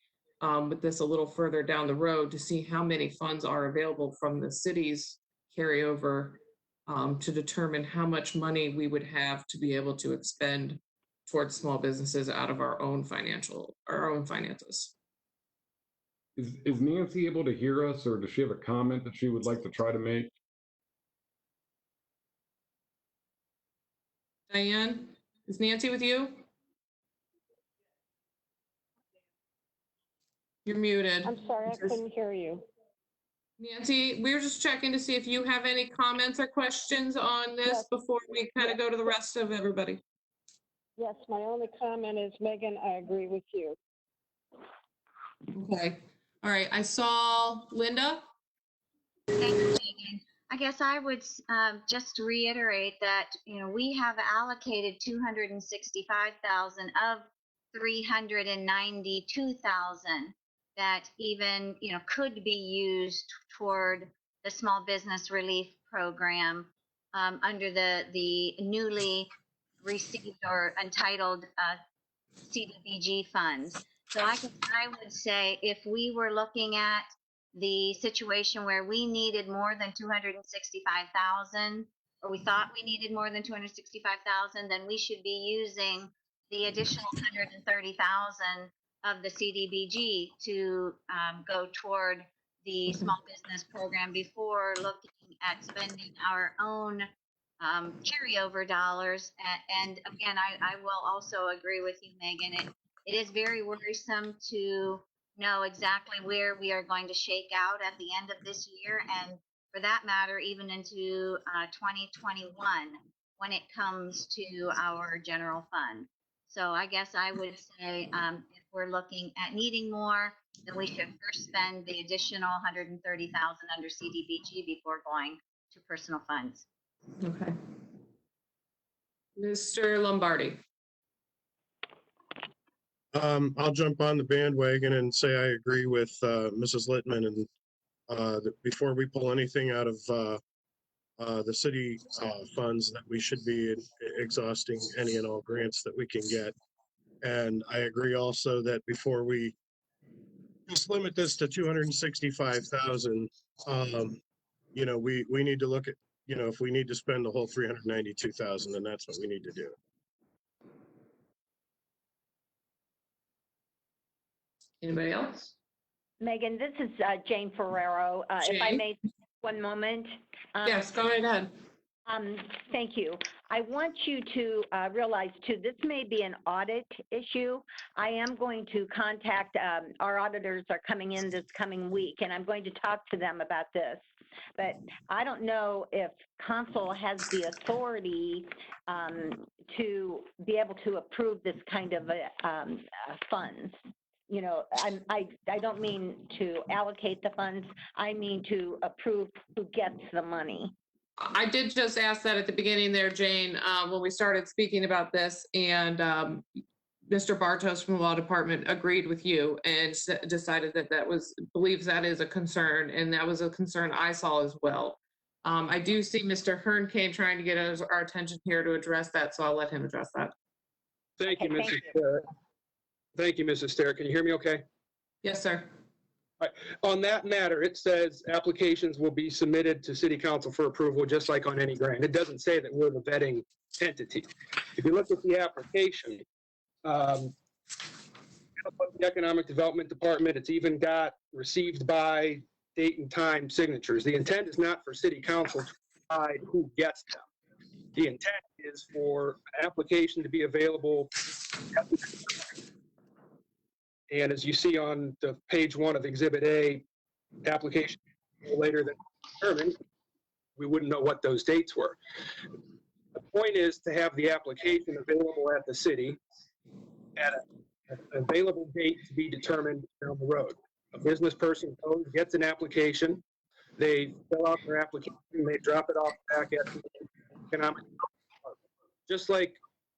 with this a little further down the road to see how many funds are available from the city's carryover to determine how much money we would have to be able to expend towards small businesses out of our own finances. Is Nancy able to hear us, or does she have a comment that she would like to try to make? Diane, is Nancy with you? You're muted. I'm sorry, I couldn't hear you. Nancy, we're just checking to see if you have any comments or questions on this before we kind of go to the rest of everybody. Yes, my only comment is, Megan, I agree with you. Okay. All right. I saw Linda. Thank you, Megan. I guess I would just reiterate that, we have allocated 265,000 of 392,000 that even, could be used toward the small business relief program under the newly received or entitled CDBG funds. So I would say if we were looking at the situation where we needed more than 265,000, or we thought we needed more than 265,000, then we should be using the additional 130,000 of the CDBG to go toward the small business program before looking at spending our own carryover dollars. And again, I will also agree with you, Megan. It is very worrisome to know exactly where we are going to shake out at the end of this year, and for that matter, even into 2021 when it comes to our general fund. So I guess I would say if we're looking at needing more, then we should first spend the additional 130,000 under CDBG before going to personal funds. Okay. Mr. Lombardi. I'll jump on the bandwagon and say I agree with Mrs. Littman, and that before we pull anything out of the city funds, that we should be exhausting any and all grants that we can get. And I agree also that before we just limit this to 265,000, we need to look at, if we need to spend the whole 392,000, then that's what we need to do. Anybody else? Megan, this is Jane Ferrero. If I Jane? may, one moment. Yes, go right ahead. Thank you. I want you to realize too, this may be an audit issue. I am going to contact, our auditors are coming in this coming week, and I'm going to talk to them about this. But I don't know if council has the authority to be able to approve this kind of funds. I don't mean to allocate the funds. I mean to approve who gets the money. I did just ask that at the beginning there, Jane, when we started speaking about this, and Mr. Bartos from the law department agreed with you and decided that believes that is a concern, and that was a concern I saw as well. I do see Mr. Hernkane trying to get our attention here to address that, so I'll let him address that. Thank you, Okay, Mrs. Starrett. Thank you, Mrs. Starrett. Can you hear me okay? Yes, sir. On that matter, it says applications will be submitted to City Council for approval, just like on any grant. It doesn't say that we're the vetting entity. If you look at the application, the Economic Development Department, it's even got received by, date and time signatures. The intent is not for City Council to decide who gets them. The intent is for an application to be available. And as you see on the page 1 of Exhibit A, application later than determined, we wouldn't know what those dates were. The point is to have the application available at the city at an available date to be determined down the road. A business person goes, gets an application, they fill out their application, they drop it off back at the economic development. Just like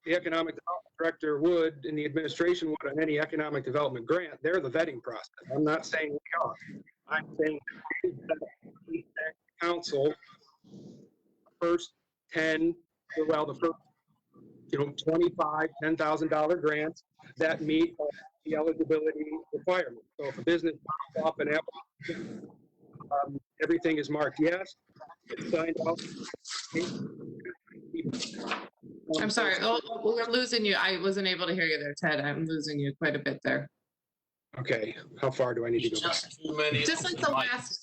the economic development director would and the administration would on any economic development grant, they're the vetting process. I'm not saying we are. I'm saying the council first 10, well, the first 25, $10,000 grants that meet the eligibility requirements. So if a business pops up an application, everything is marked yes, it's signed off. I'm sorry. We're losing you. I wasn't able to hear you there, Ted. I'm losing you quite a bit there. Okay, how far do I need to go back? Too many. Just like the last.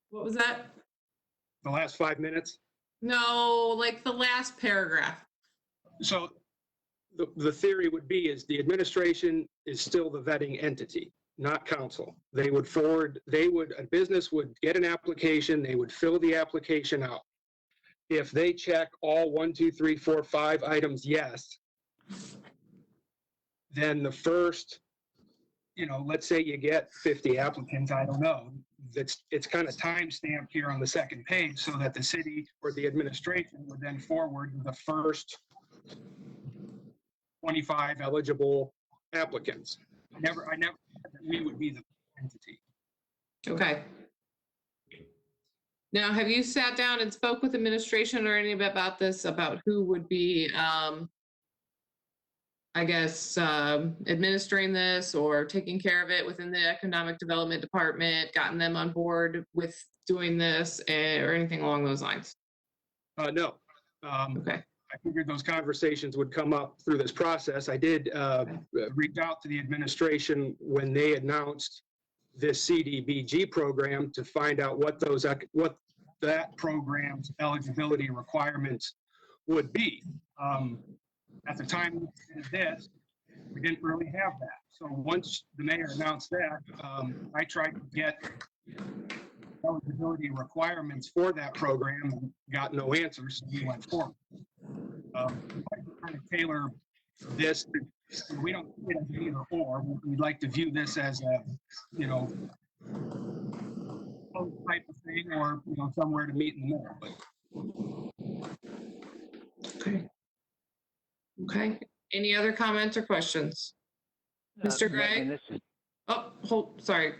What was that? The last 5 minutes? No, like the last paragraph. So the theory would be is the administration is still the vetting entity, not council. A business would get an application, they would fill the application out. If they check all 1, 2, 3, 4, 5 items yes, then the first, let's say you get 50 applicants, I don't know. It's kind of time stamped here on the second page so that the city or the administration would then forward the first 25 eligible applicants. I never said that we would be the entity. Okay. Now, have you sat down and spoke with administration or anybody about this, about who would be, I guess, administering this or taking care of it within the Economic Development Department, gotten them on board with doing this or anything along those lines? No. Okay. I figured those conversations would come up through this process. I did reach out to the administration when they announced this CDBG program to find out what that program's eligibility requirements would be. At the time of this, we didn't really have that. So once the mayor announced that, I tried to get eligibility requirements for that program and got no answers, so we went forward. Trying to tailor this, we don't see it as either or. We'd like to view this as a, type of thing, or somewhere to meet in the middle. Okay. Okay. Any other comments or questions? Mr. Gregg? Oh, sorry.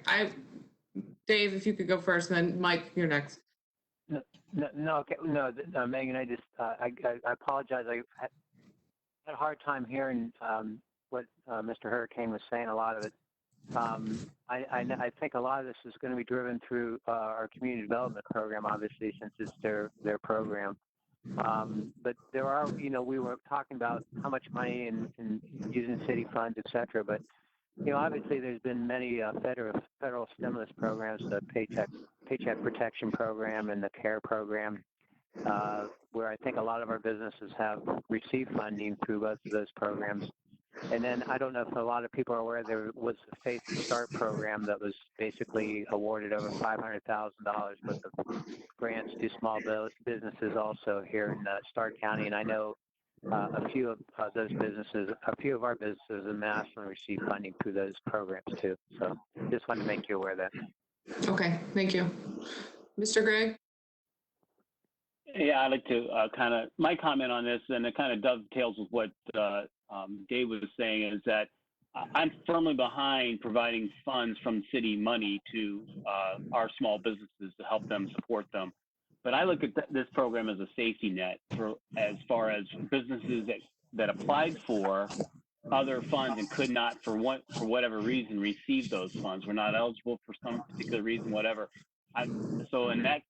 Dave, if you could go first, and then Mike, you're next. Megan, I apologize. I had a hard time hearing what Mr. Hurricane was saying, a lot of it. I think a lot of this is going to be driven through our community development program, obviously, since it's their program. But there are, we were talking about how much money and using city funds, et cetera. But, obviously there's been many federal stimulus programs, the Paycheck Protection Program and the CARE program, where I think a lot of our businesses have received funding through both of those programs. And then I don't know if a lot of people are aware there was the Faith to Start program that was basically awarded over $500,000 worth of grants to small businesses also here in Stark County. And I know a few of our businesses in Massillon receive funding through those programs too. So just wanted to make you aware of that. Okay, thank you. Mr. Gregg? Yeah, I'd like to my comment on this, and it kind of dovetails with what Dave was saying, is that I'm firmly behind providing funds from city money to our small businesses to help them support them. But I look at this program as a safety net as far as businesses that applied for other funds and could not, for whatever reason, receive those funds. We're not eligible for some particular reason, whatever. So in that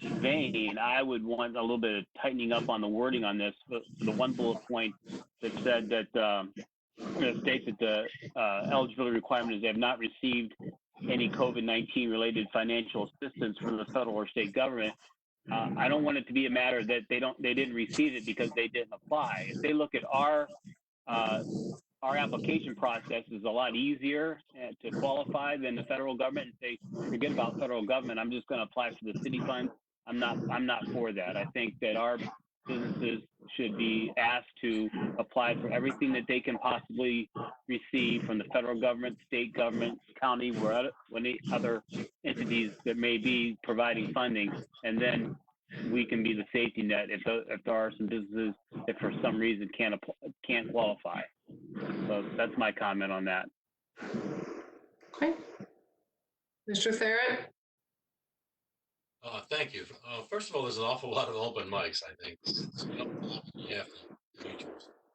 vein, I would want a little bit of tightening up on the wording on this. The one bullet point that said that states that the eligibility requirement is they have not received any COVID-19 related financial assistance from the federal or state government. I don't want it to be a matter that they didn't receive it because they didn't apply. If they look at our application process is a lot easier to qualify than the federal government, and say, forget about federal government, I'm just going to apply for the city fund. I'm not for that. I think that our businesses should be asked to apply for everything that they can possibly receive from the federal government, state government, county, where any other entities that may be providing funding, and then we can be the safety net if there are some businesses that for some reason can't qualify. So that's my comment on that. Okay. Mr. Therrett? Thank you. First of all, there's an awful lot of open mics, I think.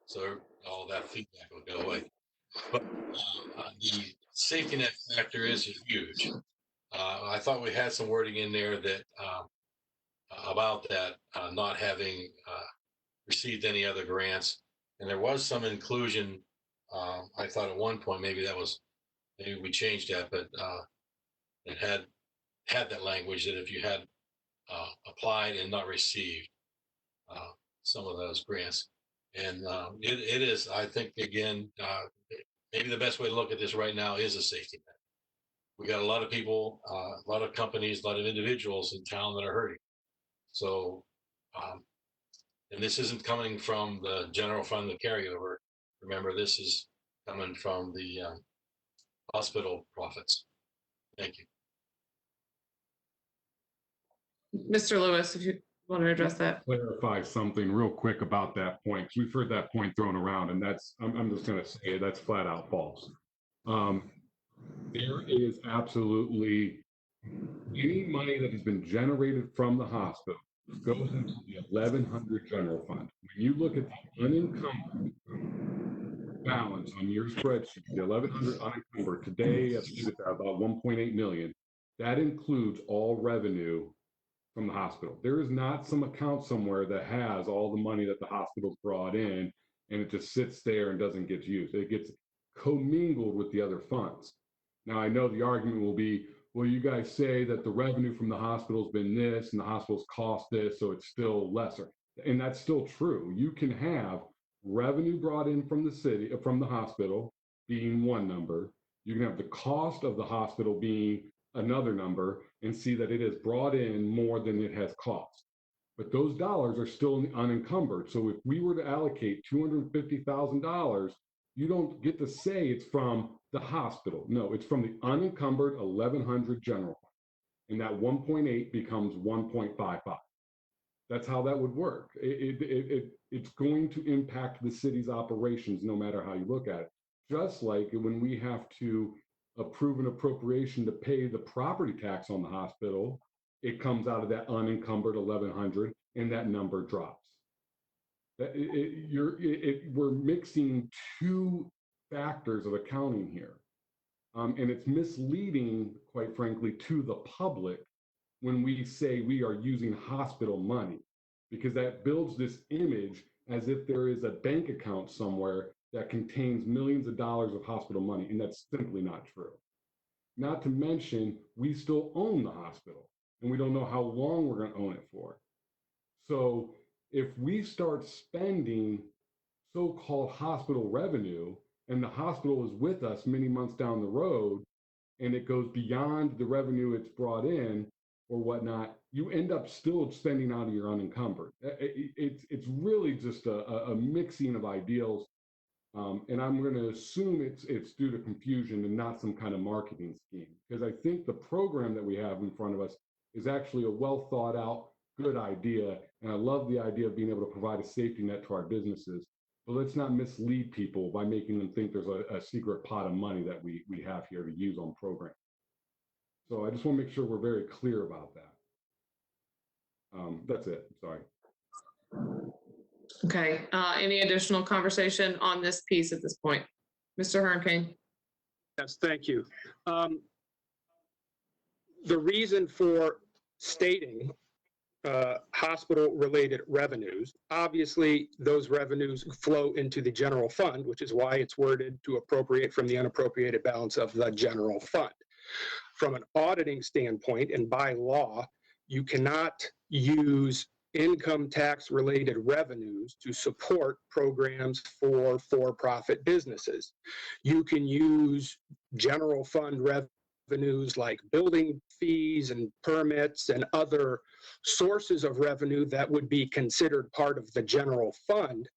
So all that feedback will go away. But the safety net factor is huge. I thought we had some wording in there that about that not having received any other grants. And there was some inclusion. I thought at one point maybe we changed that, but it had that language that if you had applied and not received some of those grants. And it is, I think, again, maybe the best way to look at this right now is a safety net. We got a lot of people, a lot of companies, a lot of individuals in town that are hurting. So, and this isn't coming from the general fund, the carryover. Remember, this is coming from the hospital profits. Thank you. Mr. Lewis, if you Want to address that? Clarify something real quick about that point, because we've heard that point thrown around, and that's, I'm just going to say it, that's flat out false. There is absolutely any money that has been generated from the hospital goes into the 1100 general fund. When you look at the unencumbered balance on your spreadsheet, the 1100 unencumbered today, I believe it's about 1.8 million. That includes all revenue from the hospital. There is not some account somewhere that has all the money that the hospital brought in and it just sits there and doesn't get used. It gets commingled with the other funds. Now, I know the argument will be, well, you guys say that the revenue from the hospital has been this and the hospital's cost this, so it's still lesser. And that's still true. You can have revenue brought in from the city, from the hospital being one number. You can have the cost of the hospital being another number and see that it has brought in more than it has cost. But those dollars are still unencumbered. So if we were to allocate $250,000, you don't get to say it's from the hospital. No, it's from the unencumbered 1100 general fund. And that 1.8 becomes 1.55. That's how that would work. It's going to impact the city's operations no matter how you look at it. Just like when we have to approve an appropriation to pay the property tax on the hospital, it comes out of that unencumbered 1100 and that number drops. We're mixing two factors of accounting here. And it's misleading, quite frankly, to the public when we say we are using hospital money, because that builds this image as if there is a bank account somewhere that contains millions of dollars of hospital money, and that's simply not true. Not to mention, we still own the hospital, and we don't know how long we're going to own it for. So if we start spending so-called hospital revenue, and the hospital is with us many months down the road, and it goes beyond the revenue it's brought in or whatnot, you end up still spending out of your unencumbered. It's really just a mixing of ideals. And I'm going to assume it's due to confusion and not some kind of marketing scheme, because I think the program that we have in front of us is actually a well thought out, good idea. And I love the idea of being able to provide a safety net to our businesses. But let's not mislead people by making them think there's a secret pot of money that we have here to use on program. So I just want to make sure we're very clear about that. That's it. Sorry. Okay. Any additional conversation on this piece at this point? Mr. Hernkane? Yes, thank you. The reason for stating hospital-related revenues, obviously those revenues flow into the general fund, which is why it's worded to appropriate from the unappropriated balance of the general fund. From an auditing standpoint and by law, you cannot use income tax related revenues to support programs for for-profit businesses. You can use general fund revenues like building fees and permits and other sources of revenue that would be considered part of the general fund,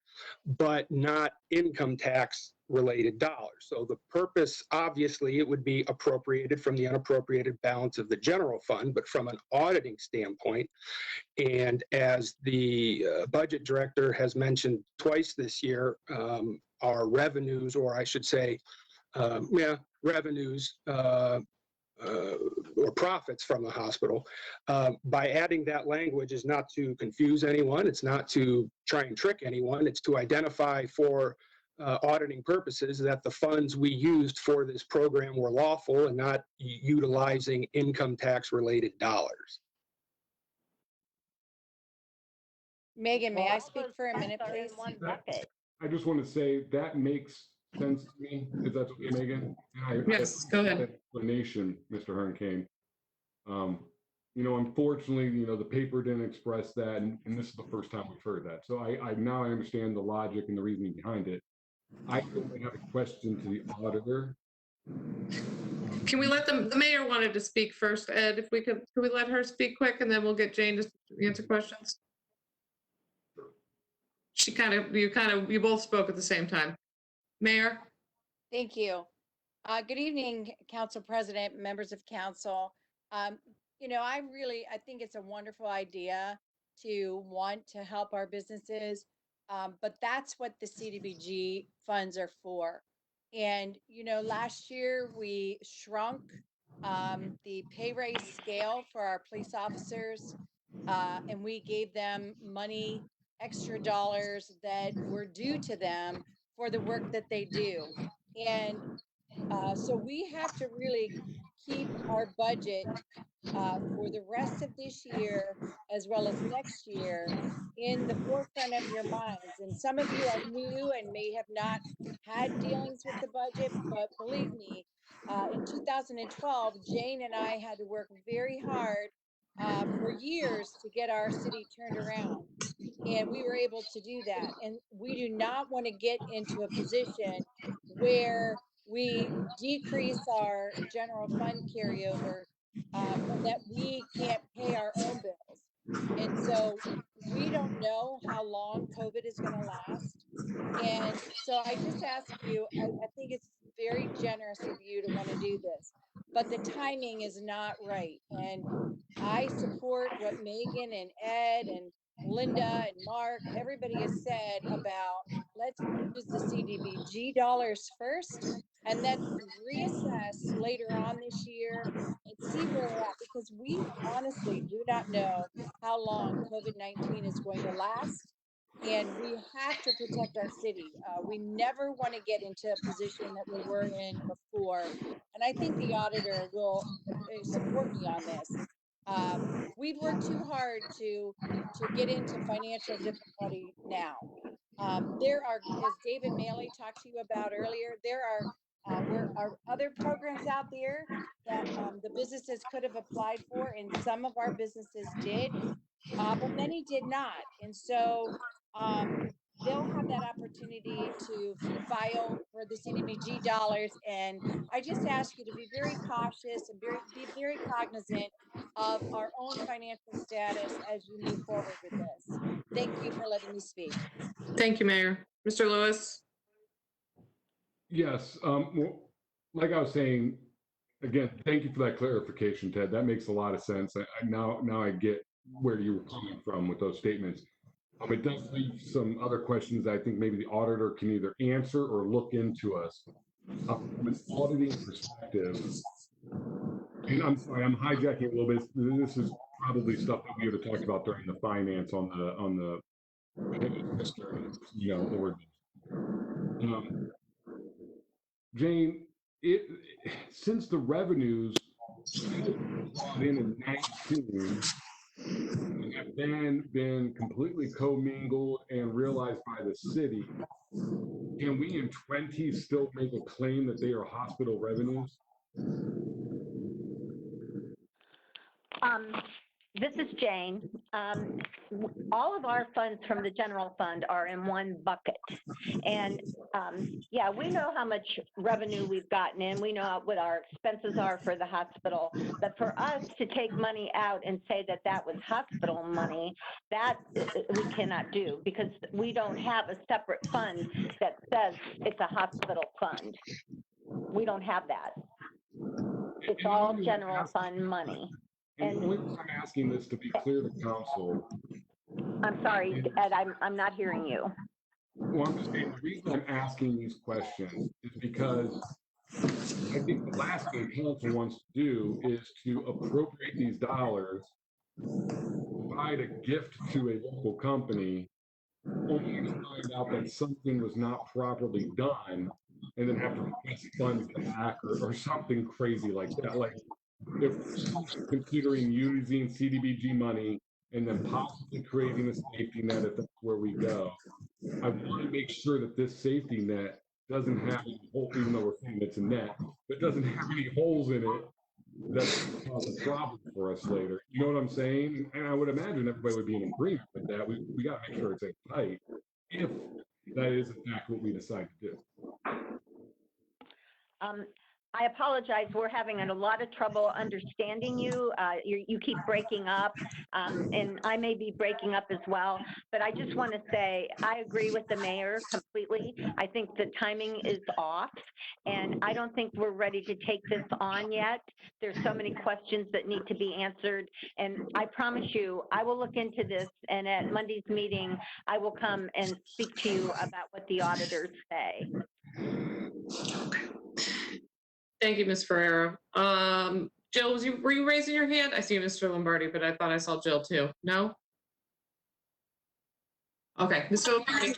but not income tax related dollars. So the purpose, obviously, it would be appropriated from the unappropriated balance of the general fund, but from an auditing standpoint, and as the budget director has mentioned twice this year, our revenues, or I should say, revenues or profits from the hospital, by adding that language is not to confuse anyone, it's not to try and trick anyone, it's to identify for auditing purposes that the funds we used for this program were lawful and not utilizing income tax related dollars. Megan, may I speak for a minute, please? I just want to say that makes sense to me, if that's okay, Megan. Yes, go ahead. Explanation, Mr. Hernkane. Unfortunately, the paper didn't express that, and this is the first time we've heard that. So I now understand the logic and the reasoning behind it. I only have a question to the auditor. Can we let the mayor wanted to speak first, Ed? If we could we let her speak quick, and then we'll get Jane to answer questions? You both spoke at the same time. Mayor? Thank you. Good evening, Council President, members of council. I think it's a wonderful idea to want to help our businesses. But that's what the CDBG funds are for. And, last year we shrunk the pay raise scale for our police officers, and we gave them money, extra dollars that were due to them for the work that they do. And so we have to really keep our budget for the rest of this year as well as next year in the forefront of your minds. And some of you are new and may have not had dealings with the budget, but believe me, in 2012, Jane and I had to work very hard for years to get our city turned around. And we were able to do that. And we do not want to get into a position where we decrease our general fund carryover and that we can't pay our own bills. And so we don't know how long COVID is going to last. And so I just ask you, I think it's very generous of you to want to do this, but the timing is not right. And I support what Megan and Ed and Linda and Mark, everybody has said about let's use the CDBG dollars first and then reassess later on this year and see where we're at, because we honestly do not know how long COVID-19 is going to last. And we have to protect our city. We never want to get into a position that we were in before. And I think the auditor will support me on this. We've worked too hard to get into financial difficulty now. There are, as David Maley talked to you about earlier, there are other programs out there that the businesses could have applied for, and some of our businesses did, but many did not. And so they'll have that opportunity to file for the CDBG dollars. And I just ask you to be very cautious and be very cognizant of our own financial status as you move forward with this. Thank you for letting me speak. Thank you, Mayor. Mr. Lewis? Yes, well, like I was saying, again, thank you for that clarification, Ted. That makes a lot of sense. Now I get where you were coming from with those statements. It does leave some other questions that I think maybe the auditor can either answer or look into us. From an auditing perspective, and I'm sorry, I'm hijacking a little bit. This is probably stuff that we would have talked about during the finance on the ordinance. Jane, since the revenues brought in 19 and have then been completely commingled and realized by the city, can we in 20 still make a claim that they are hospital revenues? This is Jane. All of our funds from the general fund are in one bucket. And yeah, we know how much revenue we've gotten in. We know what our expenses are for the hospital. But for us to take money out and say that that was hospital money, that we cannot do, because we don't have a separate fund that says it's a hospital fund. We don't have that. It's all general fund money. And the only reason I'm asking this to be clear to council. I'm sorry, Ed, I'm not hearing you. Well, I'm just saying the reason I'm asking these questions is because I think the last thing council wants to do is to appropriate these dollars, provide a gift to a local company, only to find out that something was not properly done, and then have to request funds back or something crazy like that. Like, if we're considering using CDBG money and then possibly creating a safety net, if that's where we go, I want to make sure that this safety net doesn't have any holes, even though we're saying it's a net, but doesn't have any holes in it that cause a problem for us later. You know what I'm saying? And I would imagine everybody would be in agreement with that. We got to make sure it's tight, if that is in fact what we decide to do. I apologize. We're having a lot of trouble understanding you. You keep breaking up, and I may be breaking up as well. But I just want to say I agree with the mayor completely. I think the timing is off, and I don't think we're ready to take this on yet. There's so many questions that need to be answered, and I promise you, I will look into this, and at Monday's meeting, I will come and speak to you about what the auditors say. Thank you, Ms. Ferrero. Jill, were you raising your hand? I see Mr. Lombardi, but I thought I saw Jill too. No? Okay, Mr. Lombardi.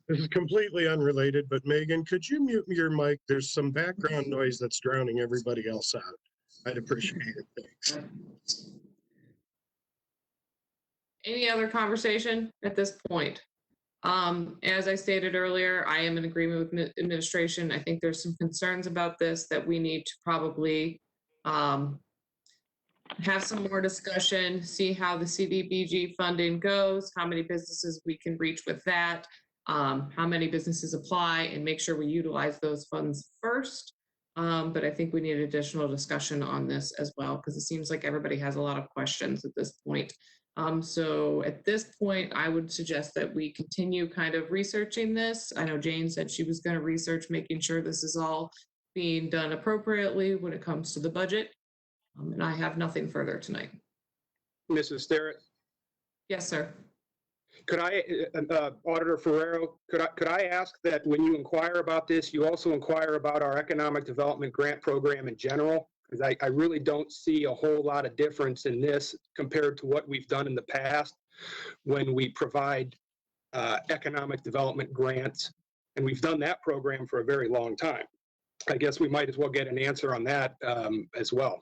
This is completely unrelated, but Megan, could you mute your mic? There's some background noise that's drowning everybody else out. I'd appreciate it. Thanks. Any other conversation at this point? As I stated earlier, I am in agreement with administration. I think there's some concerns about this that we need to probably have some more discussion, see how the CDBG funding goes, how many businesses we can reach with that, how many businesses apply, and make sure we utilize those funds first. But I think we need additional discussion on this as well, because it seems like everybody has a lot of questions at this point. So at this point, I would suggest that we continue kind of researching this. I know Jane said she was going to research making sure this is all being done appropriately when it comes to the budget. And I have nothing further tonight. Mrs. Sterrett? Yes, sir. Could I, Auditor Ferrero, could I ask that when you inquire about this, you also inquire about our economic development grant program in general? Because I really don't see a whole lot of difference in this compared to what we've done in the past when we provide economic development grants. And we've done that program for a very long time. I guess we might as well get an answer on that as well.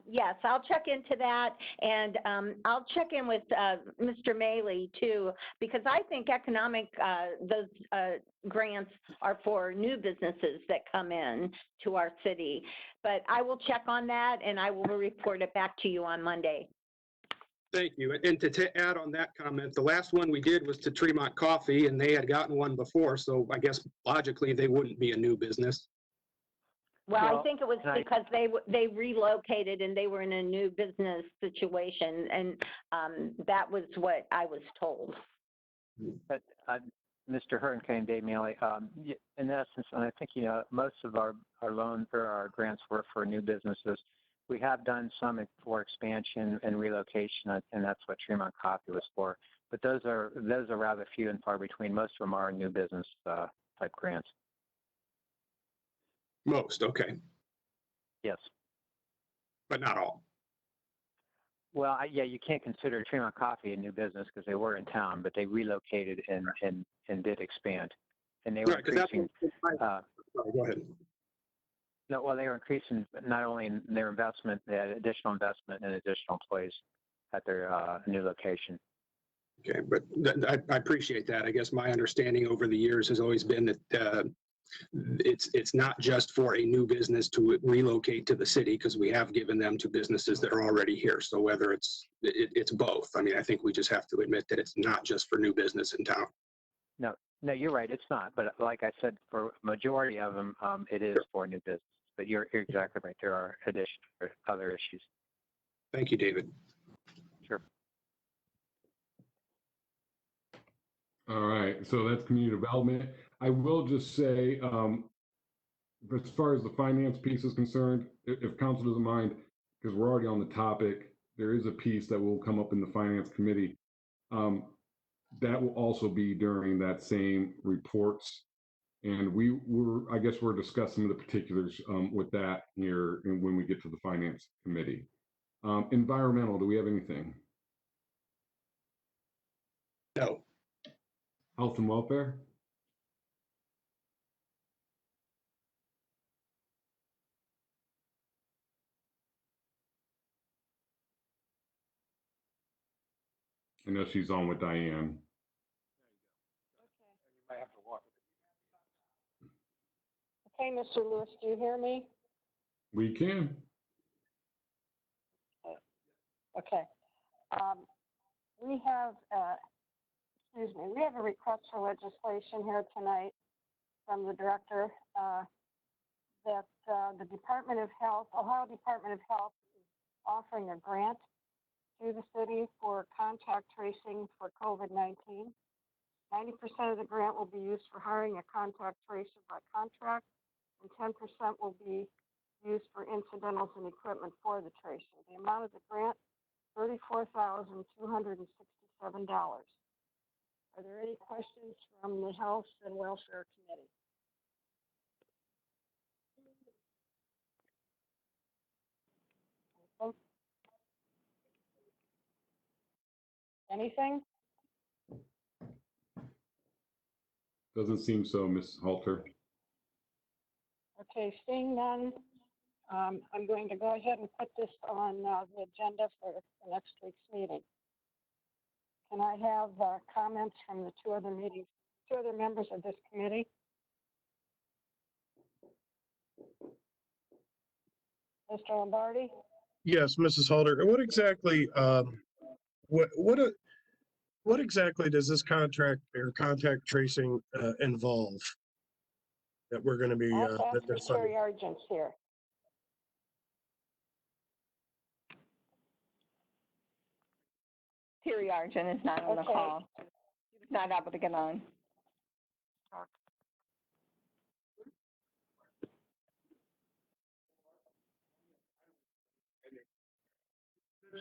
Yes, I'll check into that, and I'll check in with Mr. Maley too, because I think those grants are for new businesses that come in to our city. But I will check on that, and I will report it back to you on Monday. Thank you. And to add on that comment, the last one we did was to Tremont Coffee, and they had gotten one before, so I guess logically they wouldn't be a new business. Well, I think it was because they relocated and they were in a new business situation, and that was what I was told. But Mr. Hurricane and Dave Mealy, in essence, and I think most of our loans or our grants were for new businesses. We have done some for expansion and relocation, and that's what Tremont Coffee was for. But those are rather few and far between. Most of them are new business type grants. Most, okay. Yes. But not all. Well, yeah, you can't consider Tremont Coffee a new business because they were in town, but they relocated and did expand. And they were increasing. Sorry, go ahead. No, well, they were increasing not only in their investment, they had additional investment and additional employees at their new location. Okay, but I appreciate that. I guess my understanding over the years has always been that it's not just for a new business to relocate to the city, because we have given them to businesses that are already here. So whether it's both. I mean, I think we just have to admit that it's not just for new business in town. No, you're right. It's not. But like I said, for a majority of them, it is for new business. But you're exactly right. There are other issues. Thank you, David. Sure. All right, so that's community development. I will just say, as far as the finance piece is concerned, if council doesn't mind, because we're already on the topic, there is a piece that will come up in the finance committee. That will also be during that same reports. And I guess we're discussing the particulars with that here and when we get to the finance committee. Environmental, do we have anything? No. Health and welfare? I know she's on with Diane. Okay, Mr. Lewis, do you hear me? We can. Okay. We have, we have a request for legislation here tonight from the director, that the Department of Health, Ohio Department of Health, is offering a grant to the city for contact tracing for COVID-19. 90% of the grant will be used for hiring a contact tracer by contract, and 10% will be used for incidentals and equipment for the tracing. The amount of the grant, $34,267. Are there any questions from the Health and Welfare Committee? Anything? Doesn't seem so, Ms. Halter. Okay, seeing none, I'm going to go ahead and put this on the agenda for next week's meeting. Can I have comments from the two other members of this committee? Mr. Lombardi? Yes, Mrs. Halter. What exactly, what exactly does this contract or contact tracing involve that we're going to be I'll that ask they're for funding? Terry Argents here. Terry Argent is not on the Okay. call. He was not able to get on.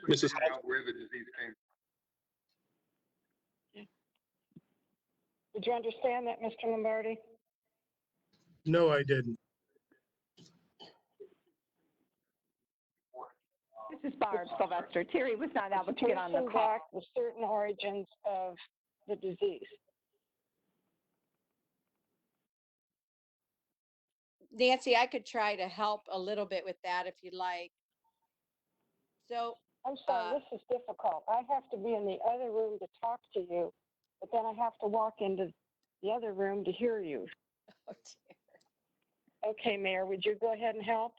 Mrs. Find out where the disease came Did you understand that, Mr. Lombardi? No, I didn't. This is Barb Sylvester. Terry was not able to get on the Tracing call. back the certain origins of the disease. Nancy, I could try to help a little bit with that if you'd like. So, I'm sorry, this is difficult. I have to be in the other room to talk to you, but then I have to walk into the other room to hear you. oh dear. Okay, Mayor, would you go ahead and help?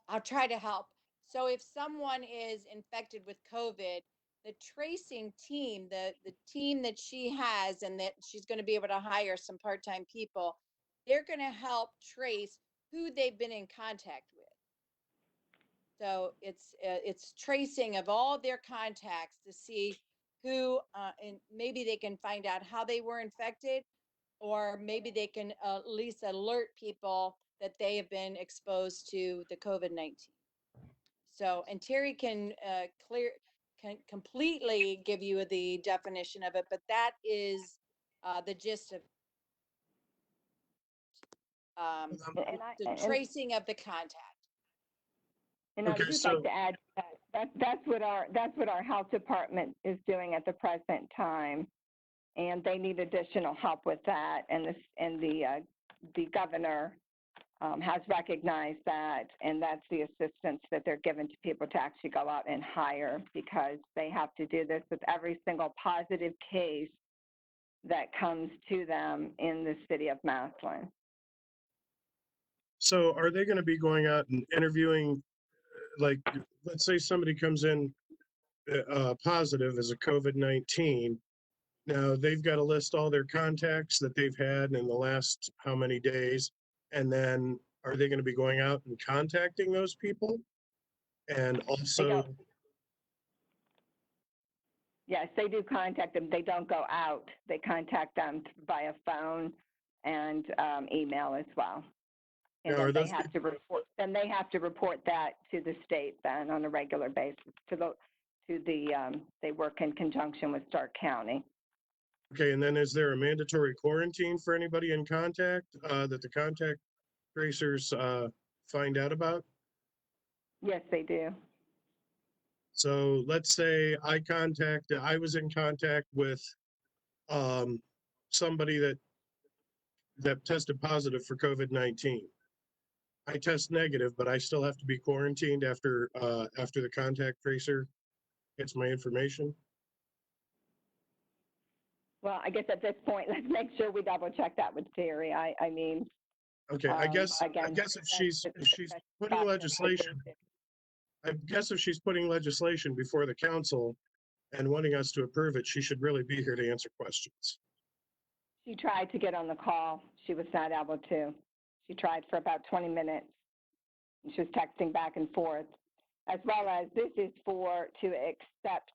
I'll try to help. So if someone is infected with COVID, the tracing team, the team that she has and that she's going to be able to hire some part-time people, they're going to help trace who they've been in contact with. So it's tracing of all their contacts to see who, and maybe they can find out how they were infected, or maybe they can at least alert people that they have been exposed to the COVID-19. So, and Terry can can completely give you the definition of it, but that is the gist of the tracing of the contact. And I would Okay, just so like to add that's what our health department is doing at the present time, and they need additional help with that. And the governor has recognized that, and that's the assistance that they're given to people to actually go out and hire, because they have to do this with every single positive case that comes to them in the city of Massillon. So are they going to be going out and interviewing, like, let's say somebody comes in positive as a COVID-19. Now they've got to list all their contacts that they've had in the last how many days. And then are they going to be going out and contacting those people? And also, Yes, they do contact them. They don't go out. They contact them via phone and email as well. And now, then they have to report that to the state then on a regular basis. They work in conjunction with Stark County. okay, and then is there a mandatory quarantine for anybody in contact that the contact tracers find out about? Yes, they do. So let's say I was in contact with somebody that tested positive for COVID-19. I test negative, but I still have to be quarantined after the contact tracer gets my information. Well, I guess at this point, let's make sure we double check that with Terry. I mean. Okay, I guess again, if she's putting legislation, I guess if she's putting legislation before the council and wanting us to approve it, she should really be here to answer questions. She tried to get on the call. She was not able to. She tried for about 20 minutes. She was texting back and forth, as well as this is to accept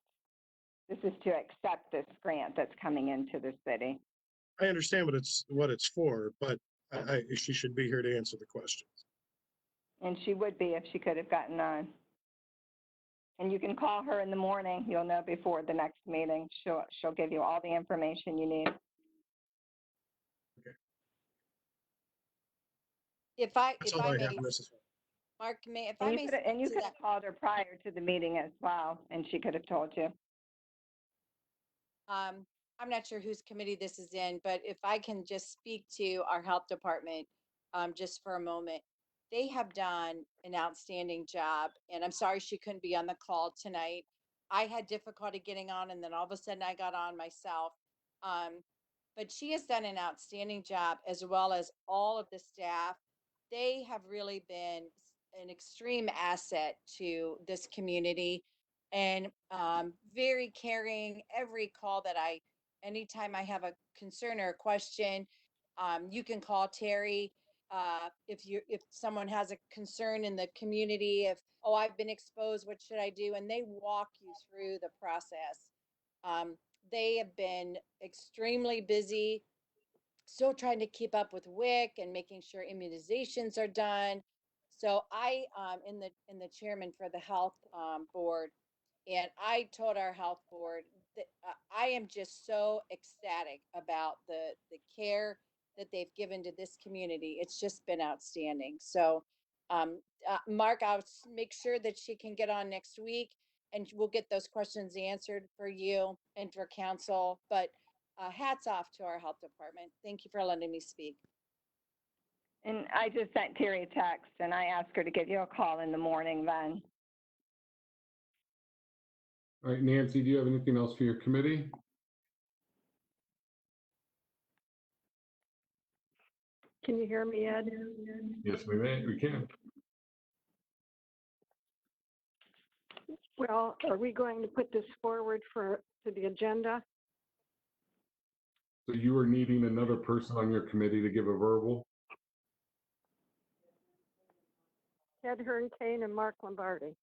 this grant that's coming into the city. I understand what it's for, but she should be here to answer the question. And she would be if she could have gotten on. And you can call her in the morning. You'll know before the next meeting. She'll give you all the information you need. If I That's all I may, have, Mrs. Mark, if And I you may could speak to have that. called her prior to the meeting as well, and she could have told you. I'm not sure whose committee this is in, but if I can just speak to our health department just for a moment. They have done an outstanding job, and I'm sorry she couldn't be on the call tonight. I had difficulty getting on, and then all of a sudden I got on myself. But she has done an outstanding job, as well as all of the staff. They have really been an extreme asset to this community, and very caring. Every call that anytime I have a concern or a question, you can call Terry. If someone has a concern in the community, I've been exposed, what should I do? And they walk you through the process. They have been extremely busy, still trying to keep up with WIC and making sure immunizations are done. So I in the chairman for the health board, and I told our health board that I am just so ecstatic about the care that they've given to this community. It's just been outstanding. So Mark, I'll make sure that she can get on next week, and we'll get those questions answered for you and for council. But hats off to our health department. Thank you for letting me speak. And I just sent Terry a text, and I asked her to give you a call in the morning then. All right, Nancy, do you have anything else for your committee? Can you hear me, Ed? Yes, we can. Well, are we going to put this forward to the agenda? So you are needing another person on your committee to give a verbal? Ed Hernkane and Mark Lombardi.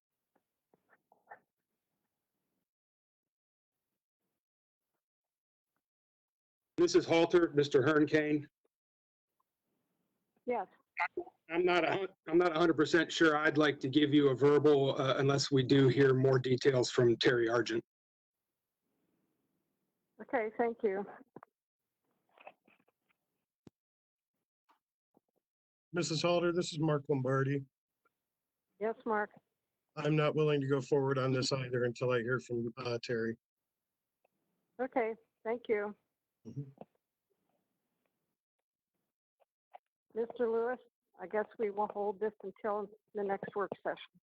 This is Halter, Mr. Hernkane. Yes. I'm not 100% sure I'd like to give you a verbal unless we do hear more details from Terry Argent. Okay, thank you. Mrs. Halter, this is Mark Lombardi. Yes, Mark. I'm not willing to go forward on this either until I hear from Terry. Okay, thank you. Mhm. Mr. Lewis, I guess we will hold this until the next work session.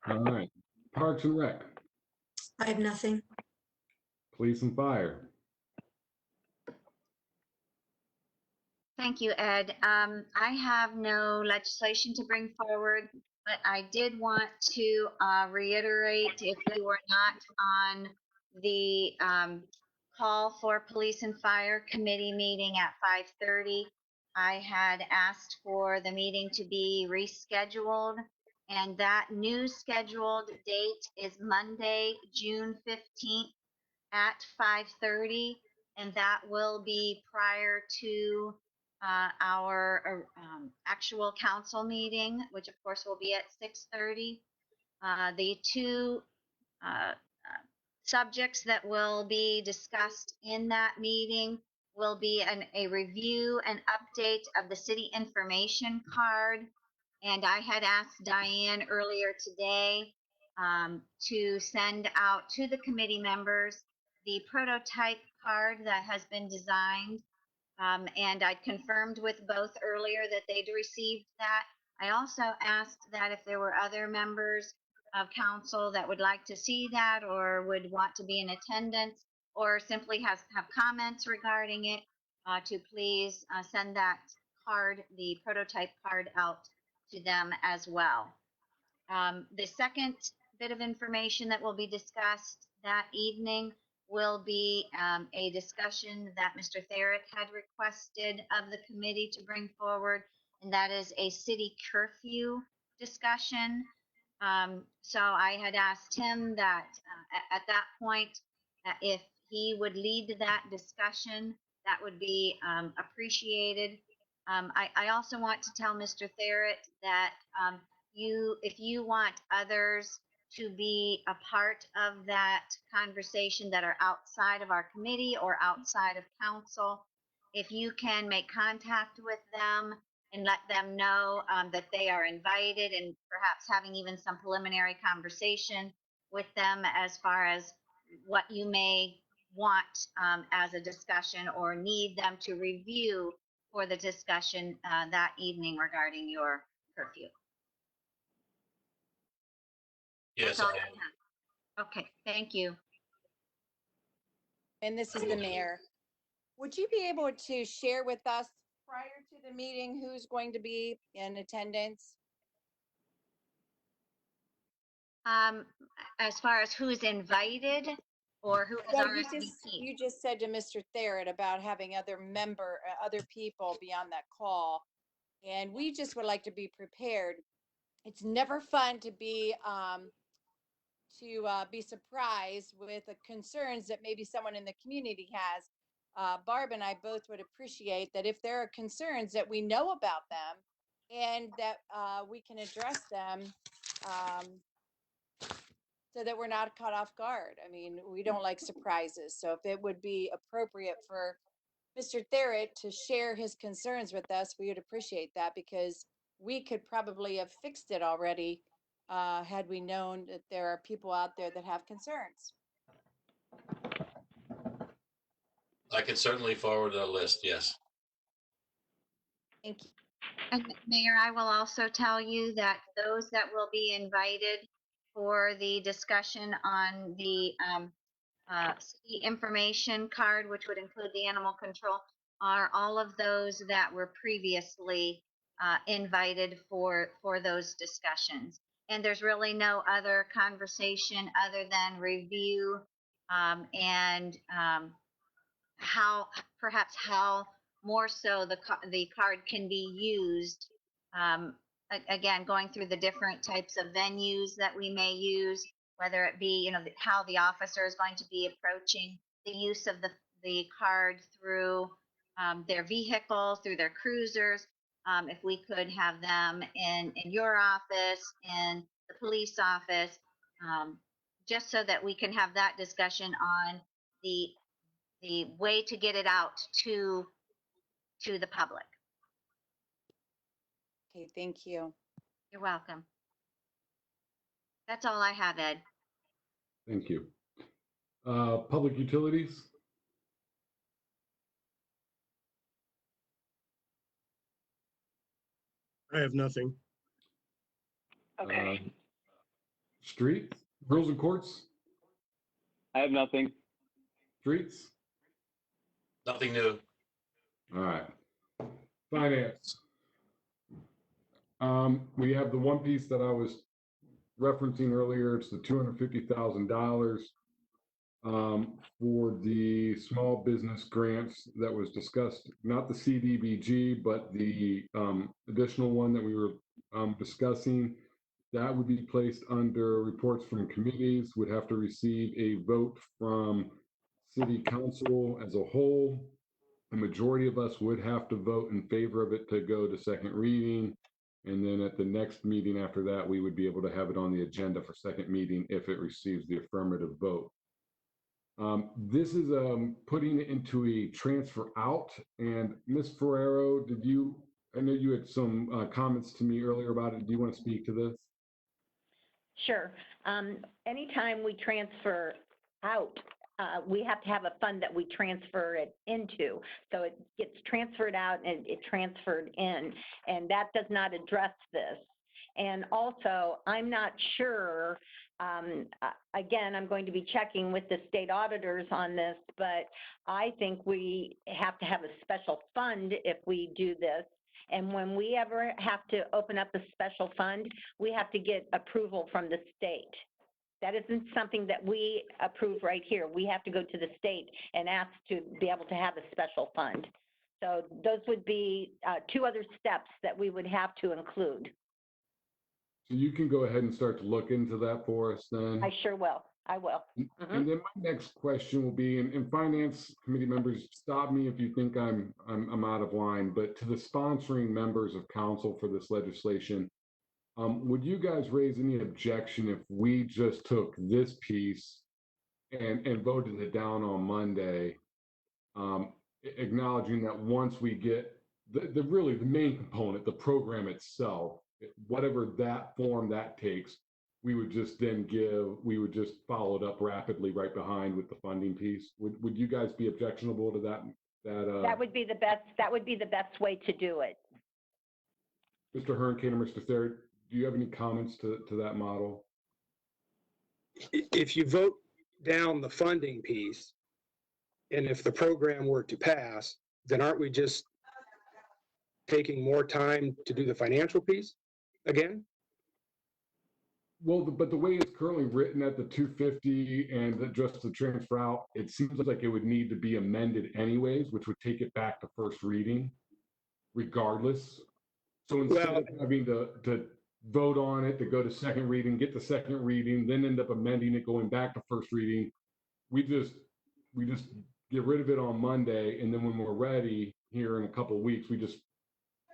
All right. Parks and Rec, I have nothing. Police and Fire. Thank you, Ed. I have no legislation to bring forward, but I did want to reiterate, if you were not on the call for Police and Fire Committee meeting at 5:30, I had asked for the meeting to be rescheduled, and that new scheduled date is Monday, June 15th at 5:30, and that will be prior to our actual council meeting, which of course will be at 6:30. The two subjects that will be discussed in that meeting will be a review and update of the city information card. And I had asked Diane earlier today to send out to the committee members the prototype card that has been designed. And I confirmed with both earlier that they'd received that. I also asked that if there were other members of council that would like to see that or would want to be in attendance or simply have comments regarding it, to please send that card, the prototype card, out to them as well. The second bit of information that will be discussed that evening will be a discussion that Mr. Therrick had requested of the committee to bring forward, and that is a city curfew discussion. So I had asked him that at that point, if he would lead that discussion, that would be appreciated. I also want to tell Mr. Therrick that if you want others to be a part of that conversation that are outside of our committee or outside of council, if you can make contact with them and let them know that they are invited, and perhaps having even some preliminary conversation with them as far as what you may want as a discussion or need them to review for the discussion that evening regarding your curfew. Yes, That's all I have. Okay, thank you. And this is the mayor. Would you be able to share with us prior to the meeting who's going to be in attendance? As far as who's invited or who has Well, RSVP'd? you just said to Mr. Therrick about having other people be on that call, and we just would like to be prepared. It's never fun to be surprised with the concerns that maybe someone in the community has. Barb and I both would appreciate that if there are concerns that we know about them and that we can address them so that we're not caught off guard. I mean, we don't like surprises. So if it would be appropriate for Mr. Therrick to share his concerns with us, we would appreciate that, because we could probably have fixed it already had we known that there are people out there that have concerns. I can certainly forward a list, yes. Thank you. And Mayor, I will also tell you that those that will be invited for the discussion on the city information card, which would include the animal control, are all of those that were previously invited for those discussions. And there's really no other conversation other than review and how more so the card can be used. Again, going through the different types of venues that we may use, whether it be, how the officer is going to be approaching the use of the card through their vehicle, through their cruisers. If we could have them in your office, in the police office, just so that we can have that discussion on the way to get it out to the public. Okay, thank you. You're welcome. That's all I have, Ed. Thank you. Public utilities? I have nothing. Okay. Streets, rules and courts, I have nothing. streets? Nothing new. All right. Finance. We have the one piece that I was referencing earlier. It's the $250,000 for the small business grants that was discussed, not the CDBG, but the additional one that we were discussing. That would be placed under reports from committees, would have to receive a vote from city council as a whole. A majority of us would have to vote in favor of it to go to second reading. And then at the next meeting after that, we would be able to have it on the agenda for second meeting if it receives the affirmative vote. This is putting it into a transfer out. And Ms. Ferrero, I know you had some comments to me earlier about it. Do you want to speak to this? Sure. Anytime we transfer out, we have to have a fund that we transfer it into. So it gets transferred out and it transferred in, and that does not address this. And also, I'm not sure, again, I'm going to be checking with the state auditors on this, but I think we have to have a special fund if we do this. And when we ever have to open up a special fund, we have to get approval from the state. That isn't something that we approve right here. We have to go to the state and ask to be able to have a special fund. So those would be two other steps that we would have to include. So you can go ahead and start to look into that for us then. I sure will. I will. And then my next question will be, and finance committee members, stop me if you think I'm out of line, but to the sponsoring members of council for this legislation, would you guys raise any objection if we just took this piece and voted it down on Monday, acknowledging that once we get the really the main component, the program itself, whatever that form that takes, we would just follow it up rapidly right behind with the funding piece. Would you guys be objectionable to that? That would be the best. That would be the best way to do it. Mr. Hernkane or Mr. Thayer, do you have any comments to that model? If you vote down the funding piece, and if the program were to pass, then aren't we just taking more time to do the financial piece again? Well, but the way it's currently written at the 250 and just the transfer out, it seems like it would need to be amended anyways, which would take it back to first reading, regardless. So instead of having to vote on it, to go to second reading, get the second reading, then end up amending it, going back to first reading, we just get rid of it on Monday, and then when we're ready here in a couple of weeks, we just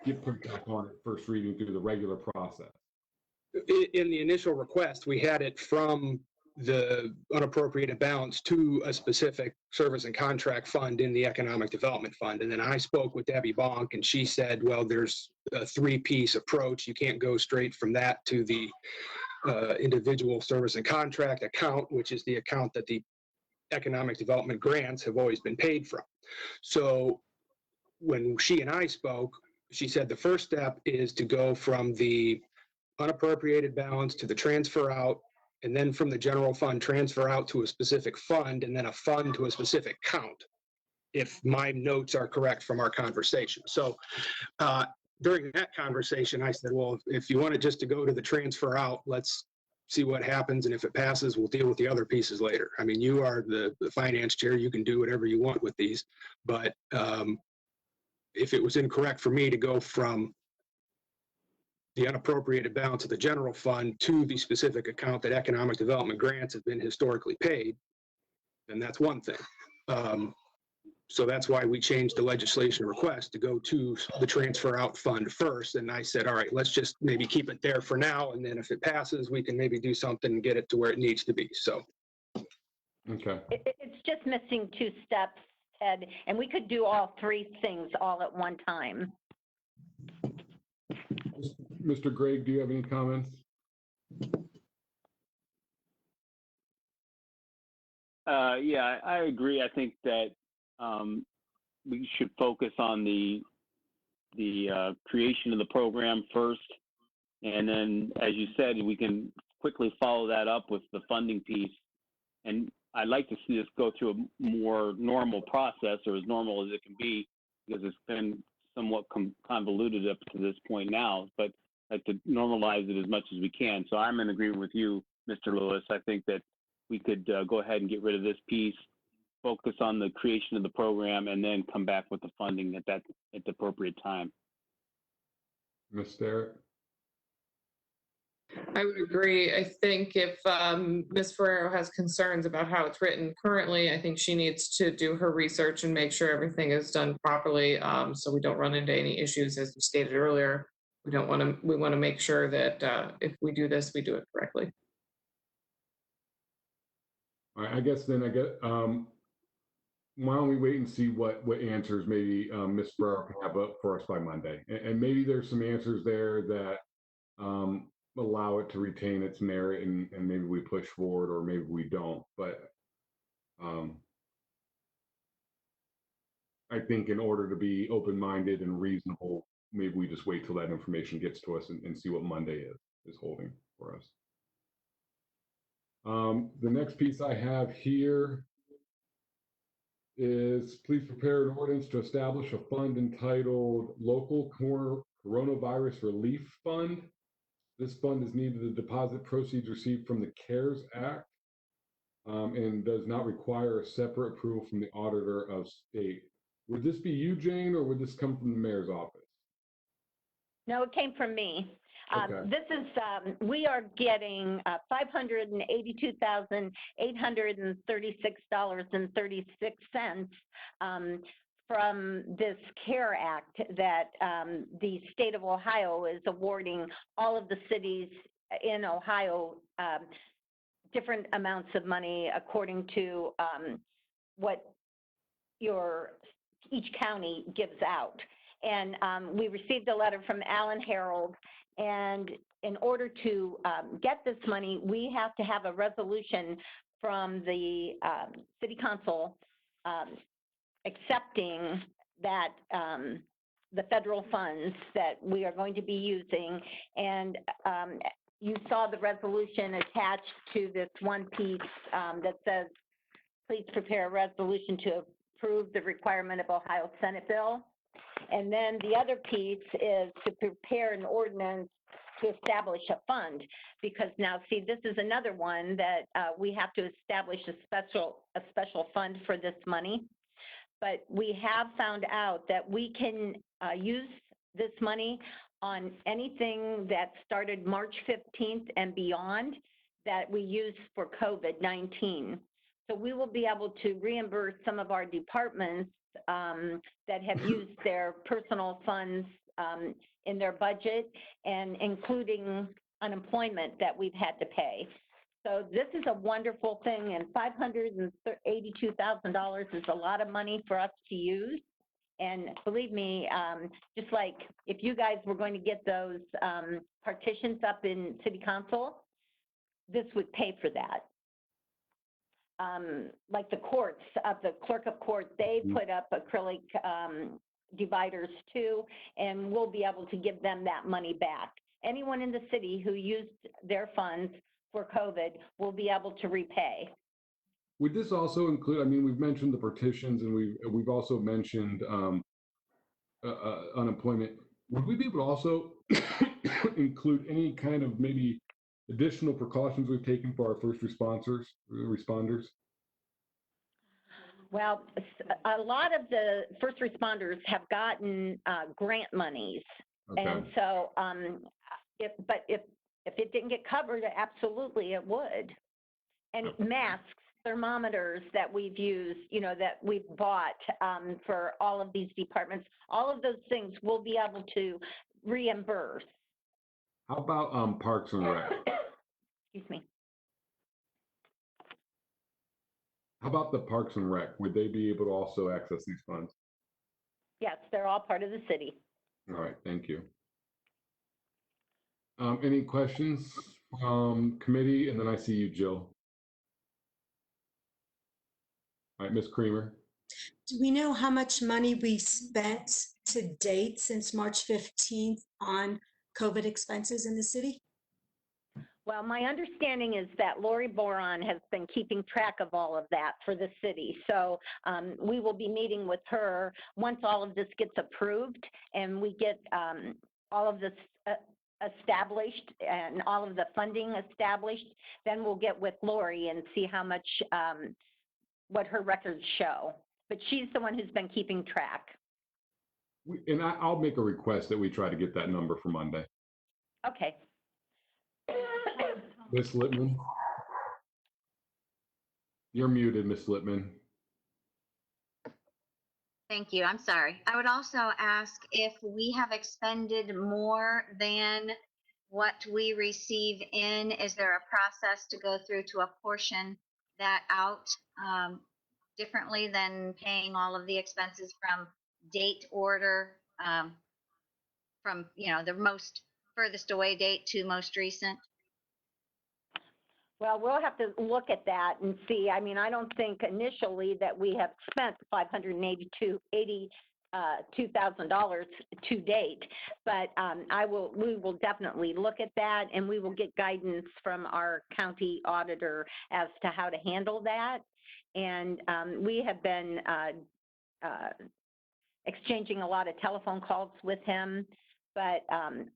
get put back on it first reading through the regular process. In the initial request, we had it from the unappropriated balance to a specific service and contract fund in the economic development fund. And then I spoke with Debbie Bonk, and she said, well, there's a three-piece approach. You can't go straight from that to the individual service and contract account, which is the account that the economic development grants have always been paid from. So when she and I spoke, she said the first step is to go from the unappropriated balance to the transfer out, and then from the general fund transfer out to a specific fund, and then a fund to a specific count, if my notes are correct from our conversation. So during that conversation, I said, well, if you wanted just to go to the transfer out, let's see what happens, and if it passes, we'll deal with the other pieces later. I mean, you are the finance chair, you can do whatever you want with these, but if it was incorrect for me to go from the unappropriated balance of the general fund to the specific account that economic development grants have been historically paid, then that's one thing. So that's why we changed the legislation request to go to the transfer out fund first. And I said, all right, let's just maybe keep it there for now. And then if it passes, we can maybe do something and get it to where it needs to be. So. Okay. It's just missing two steps, Ted, and we could do all three things all at one time. Mr. Gregg, do you have any comments? Yeah, I agree. I think that we should focus on the creation of the program first, and then, as you said, we can quickly follow that up with the funding piece. And I'd like to see this go through a more normal process, or as normal as it can be, because it's been somewhat convoluted up to this point now, but I'd like to normalize it as much as we can. So I'm in agreement with you, Mr. Lewis. I think that we could go ahead and get rid of this piece, focus on the creation of the program, and then come back with the funding at the appropriate time. Ms. Sterrett? I would agree. I think if Ms. Ferrero has concerns about how it's written currently, I think she needs to do her research and make sure everything is done properly, so we don't run into any issues. As you stated earlier, we want to make sure that if we do this, we do it correctly. All right, I guess why don't we wait and see what answers maybe Ms. Ferrero can have up for us by Monday, and maybe there's some answers there that allow it to retain its merit, and maybe we push forward, or maybe we don't. But I think in order to be open-minded and reasonable, maybe we just wait till that information gets to us and see what Monday is holding for us. The next piece I have here is please prepare an ordinance to establish a fund entitled Local Coronavirus Relief Fund. This fund is needed to deposit proceeds received from the CARES Act and does not require a separate approval from the auditor of state. Would this be you, Jane, or would this come from the mayor's office? No, it came from me. Okay. This is, we are getting $582,836.36 from this CARE Act that the state of Ohio is awarding all of the cities in Ohio different amounts of money according to what each county gives out. And we received a letter from Allen Herald, and in order to get this money, we have to have a resolution from the city council accepting that the federal funds that we are going to be using. And you saw the resolution attached to this one piece that says, please prepare a resolution to approve the requirement of Ohio Senate bill. And then the other piece is to prepare an ordinance to establish a fund, because now, see, this is another one that we have to establish a special fund for this money. But we have found out that we can use this money on anything that started March 15th and beyond that we use for COVID-19. So we will be able to reimburse some of our departments that have used their personal funds in their budget, and including unemployment that we've had to pay. So this is a wonderful thing, and $582,000 is a lot of money for us to use. And believe me, just like if you guys were going to get those partitions up in city council, this would pay for that. Like the courts, the clerk of court, they put up acrylic dividers too, and we'll be able to give them that money back. Anyone in the city who used their funds for COVID will be able to repay. Would this also include, I mean, we've mentioned the partitions and we've also mentioned unemployment. Would we be able to also include any kind of maybe additional precautions we've taken for our first responders? Well, a lot of the first responders have gotten grant monies. Okay. And so if it didn't get covered, absolutely it would. And masks, thermometers that we've used, that we've bought for all of these departments, all of those things we'll be able to reimburse. How about Parks and Rec? Excuse me. How about the Parks and Rec? Would they be able to also access these funds? Yes, they're all part of the city. All right, thank you. Any questions from committee? And then I see you, Jill. All right, Ms. Creamer. Do we know how much money we spent to date since March 15th on COVID expenses in the city? Well, my understanding is that Lori Boron has been keeping track of all of that for the city. So we will be meeting with her once all of this gets approved and we get all of this established and all of the funding established, then we'll get with Lori and see how much, what her records show. But she's the one who's been keeping track. And I'll make a request that we try to get that number for Monday. Okay. Ms. Littman? You're muted, Ms. Littman. Thank you. I'm sorry. I would also ask if we have expended more than what we receive in. Is there a process to go through to apportion that out differently than paying all of the expenses from date order, from the most furthest away date to most recent? Well, we'll have to look at that and see. I mean, I don't think initially that we have spent $582,000 to date, but we will definitely look at that, and we will get guidance from our county auditor as to how to handle that. And we have been exchanging a lot of telephone calls with him, But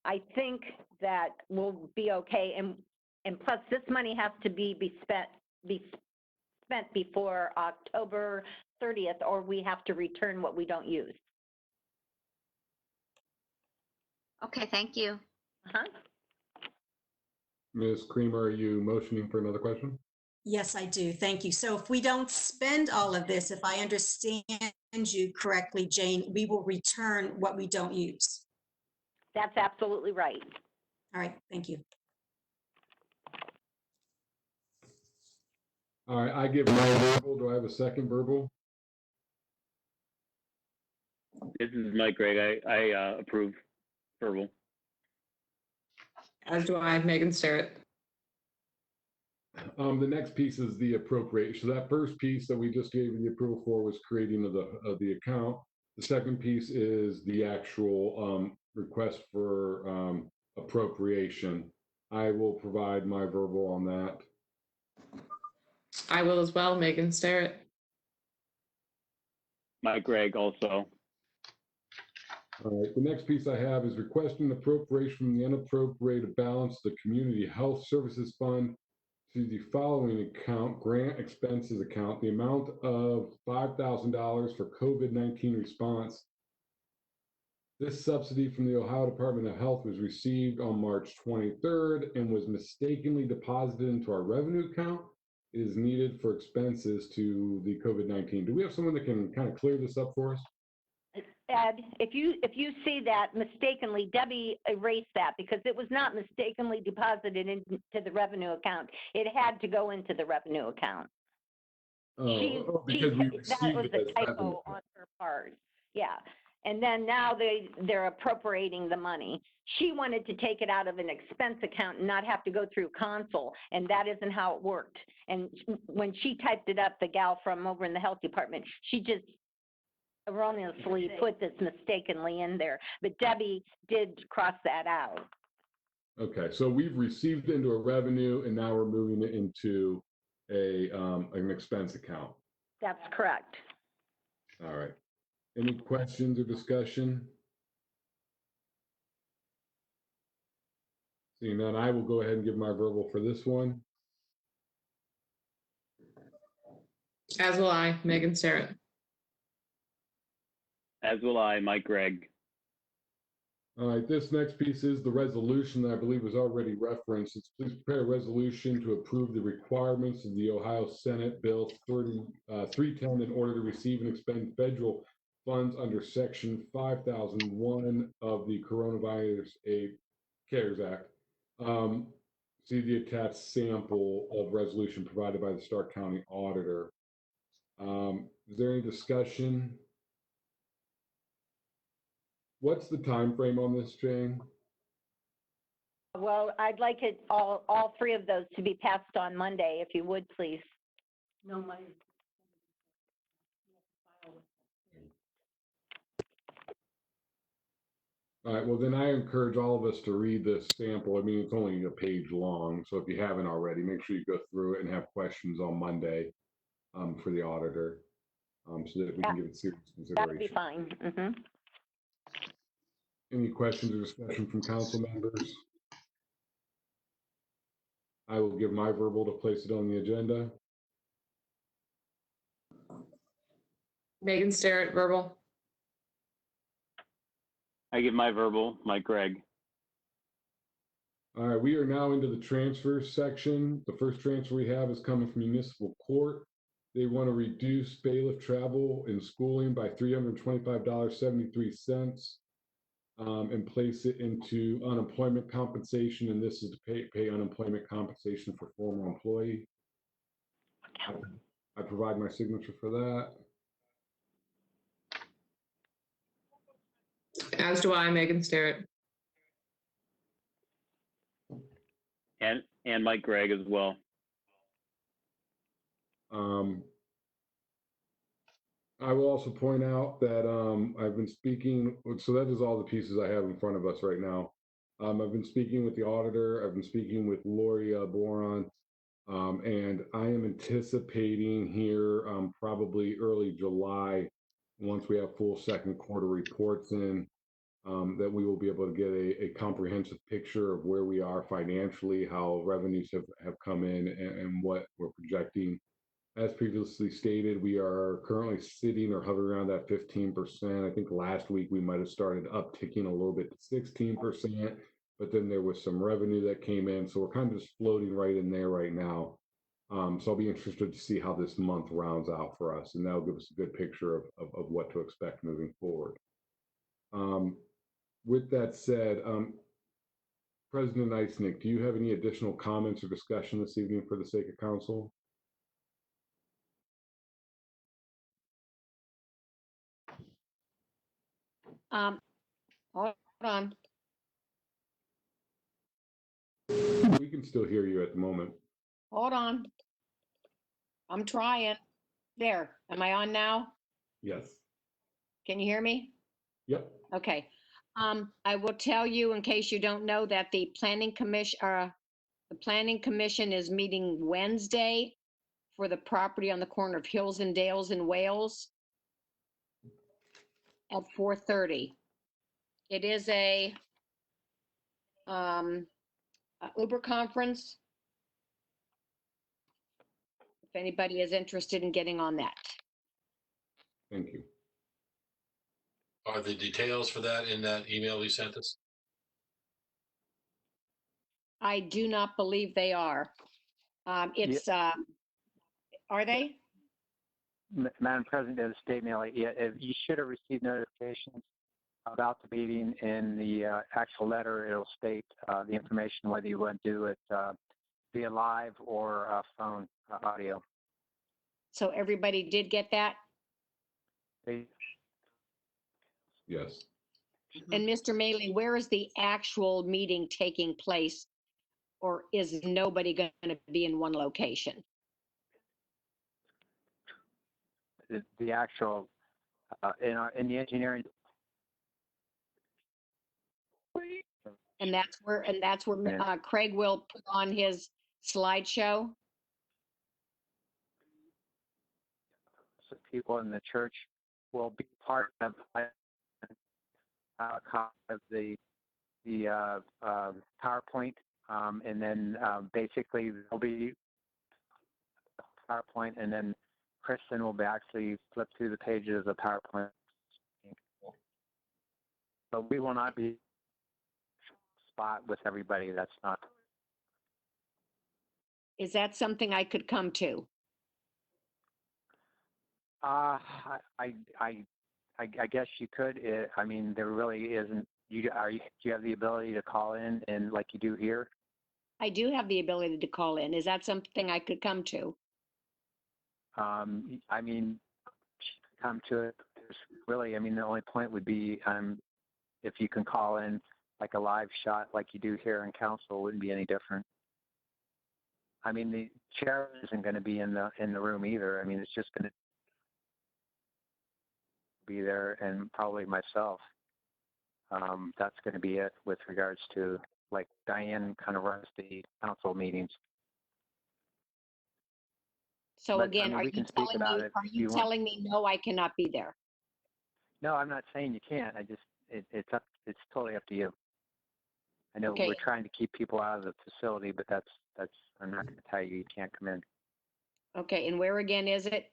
I think that we'll be okay. And plus, this money has to be spent before October 30th, or we have to return what we don't use. Okay, thank you. Uh-huh. Ms. Creamer, are you motioning for another question? Yes, I do. Thank you. So if we don't spend all of this, if I understand you correctly, Jane, we will return what we don't use. That's absolutely right. All right, thank you. All right, I give my verbal. Do I have a second verbal? This is Mike Gregg. I approve verbal. As do I, Megan Starrett. The next piece is the appropriation. So that first piece that we just gave you the approval for was creating of the account. The second piece is the actual request for appropriation. I will provide my verbal on that. I will as well, Megan Starrett. Mike Gregg also. All right, the next piece I have is requesting appropriation from the unappropriated balance of the Community Health Services Fund to the following account, grant expenses account, the amount of $5,000 for COVID-19 response. This subsidy from the Ohio Department of Health was received on March 23rd and was mistakenly deposited into our revenue account. It is needed for expenses to the COVID-19. Do we have someone that can kind of clear this up for us? Ed, if you see that mistakenly, Debbie erased that because it was not mistakenly deposited into the revenue account. It had to go into the revenue account. Because we That received was it a as revenue. typo on her part. Yeah. And then now they're appropriating the money. She wanted to take it out of an expense account and not have to go through console, and that isn't how it worked. And when she typed it up, the gal from over in the health department, she just erroneously put this mistakenly in there. But Debbie did cross that out. Okay, so we've received it into a revenue and now we're moving it into an expense account. That's correct. All right. Any questions or discussion? Seeing none, I will go ahead and give my verbal for this one. As will I, Megan Starrett. As will I, Mike Gregg. All right, this next piece is the resolution that I believe was already referenced. It's please prepare a resolution to approve the requirements of the Ohio Senate Bill 310 in order to receive and expend federal funds under Section 5001 of the Coronavirus Aid CARES Act. See the attached sample of resolution provided by the Stark County Auditor. Is there any discussion? What's the time frame on this, Jane? Well, I'd like it all three of those to be passed on Monday, if you would, please. No money. All right, well, then I encourage all of us to read this sample. I mean, it's only a page long, so if you haven't already, make sure you go through it and have questions on Monday for the auditor so that we can give it serious That would be consideration. fine. Mm-hmm. Any questions or discussion from council members? I will give my verbal to place it on the agenda. Megan Starrett, verbal. I give my verbal, Mike Gregg. All right, we are now into the transfer section. The first transfer we have is coming from municipal court. They want to reduce bailiff travel and schooling by $325.73 and place it into unemployment compensation. And this is to pay unemployment compensation for former employee. I provide my signature for that. As do I, Megan Starrett. And Mike Gregg as well. I will also point out that I've been speaking, so that is all the pieces I have in front of us right now. I've been speaking with the auditor, I've been speaking with Lori Boron, and I am anticipating here probably early July, once we have full second quarter reports in, that we will be able to get a comprehensive picture of where we are financially, how revenues have come in, and what we're projecting. As previously stated, we are currently sitting or hovering around that 15%. I think last week we might have started upticking a little bit to 16%, but then there was some revenue that came in. So we're kind of just floating right in there right now. So I'll be interested to see how this month rounds out for us, and that'll give us a good picture of what to expect moving forward. With that said, President Eisnick, do you have any additional comments or discussion this evening for the sake of council? Hold on. We can still hear you at the moment. Hold on. I'm trying. There. Am I on now? Yes. Can you hear me? Yep. Okay. I will tell you, in case you don't know, that the planning commission is meeting Wednesday for the property on the corner of Hills and Dales in Wales at 4:30. It is a Uber conference. If anybody is interested in getting on that. Thank you. Are the details for that in that email you sent us? I do not believe they are. Are they? Madam President, of the state mail, you should have received notifications about the meeting. In the actual letter, it'll state the information, whether you want to do it via live or phone audio. So everybody did get that? Yes. And Mr. Maley, where is the actual meeting taking place? Or is nobody going to be in one location? The actual, in the engineering. And that's where Craig will put on his slideshow? So people in the church will be part of the PowerPoint, and then basically there'll be PowerPoint, and then Kristen will actually flip through the pages of the PowerPoint. So we will not be spot with everybody. That's not. Is that something I could come to? I guess you could. I mean, there really isn't. Do you have the ability to call in and like you do here? I do have the ability to call in. Is that something I could come to? I mean, come to it. Really, I mean, the only point would be if you can call in like a live shot like you do here in council, it wouldn't be any different. I mean, the chair isn't going to be in the room either. I mean, it's just going to be there, and probably myself. That's going to be it with regards to, like, Diane kind of runs the council meetings. So But, again, I mean, are you telling me no, I cannot be there? No, I'm not saying you can't. I just it's totally up to you. I know Okay. We're trying to keep people out of the facility, but that's I'm not going to tell you can't come in. Okay, and where again is it?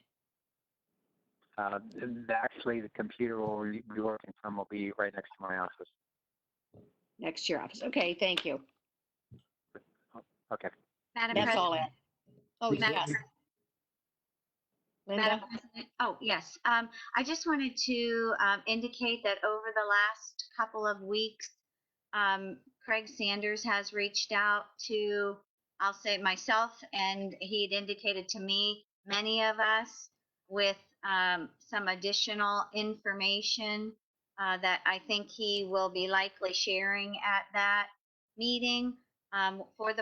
Actually, the computer we'll be working from will be right next to my office. Next to your office. Okay, thank you. Okay. Madam That's President. all I. Oh, Madam yes. President. Linda? Madam President. Oh, yes. I just wanted to indicate that over the last couple of weeks, Craig Sanders has reached out to, I'll say myself, and he had indicated to me, many of us, with some additional information that I think he will be likely sharing at that meeting with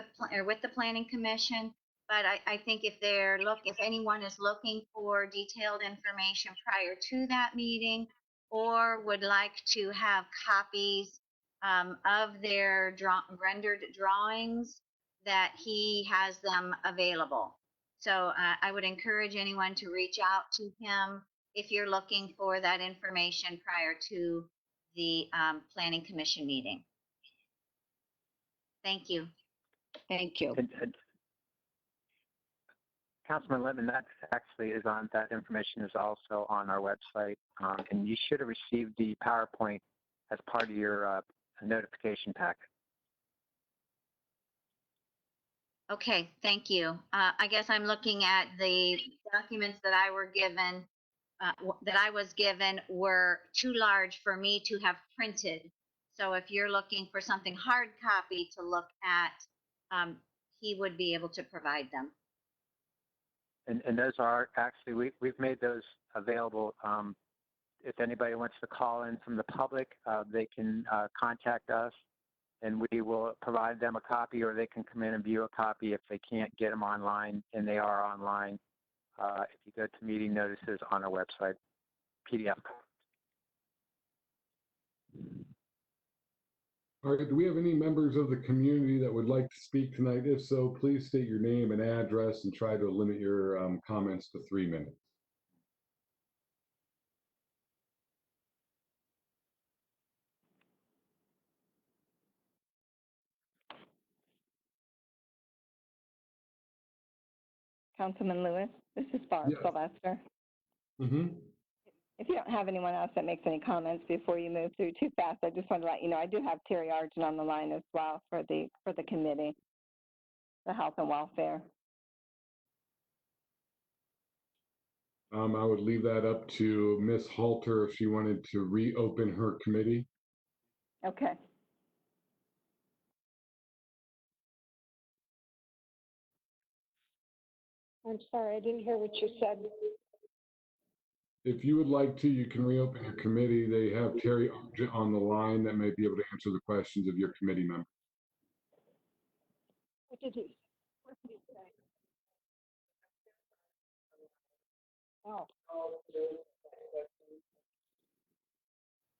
the Planning Commission. But I think if anyone is looking for detailed information prior to that meeting, or would like to have copies of their rendered drawings, that he has them available. So I would encourage anyone to reach out to him if you're looking for that information prior to the Planning Commission meeting. Thank you. Thank you. Councilman Littman, that actually is on, that information is also on our website. And you should have received the PowerPoint as part of your notification packet. Okay, thank you. I guess I'm looking at the documents that I was given were too large for me to have printed. So if you're looking for something hard copy to look at, he would be able to provide them. And those are actually, we've made those available. If anybody wants to call in from the public, they can contact us and we will provide them a copy, or they can come in and view a copy if they can't get them online, and they are online. If you go to meeting notices on our website, PDF. All right, do we have any members of the community that would like to speak tonight? If so, please state your name and address and try to limit your comments to 3 minutes. Councilman Lewis, this is Barb Yes. Sylvester. Mm-hmm. If you don't have anyone else that makes any comments before you move through too fast, I just want to let you know I do have Terry Argent on the line as well for the committee, the health and welfare. I would leave that up to Ms. Halter if she wanted to reopen her committee. Okay. I'm sorry, I didn't hear what you said. If you would like to, you can reopen your committee. They have Terry Argent on the line that may be able to answer the questions of your committee members. What did he say? Oh.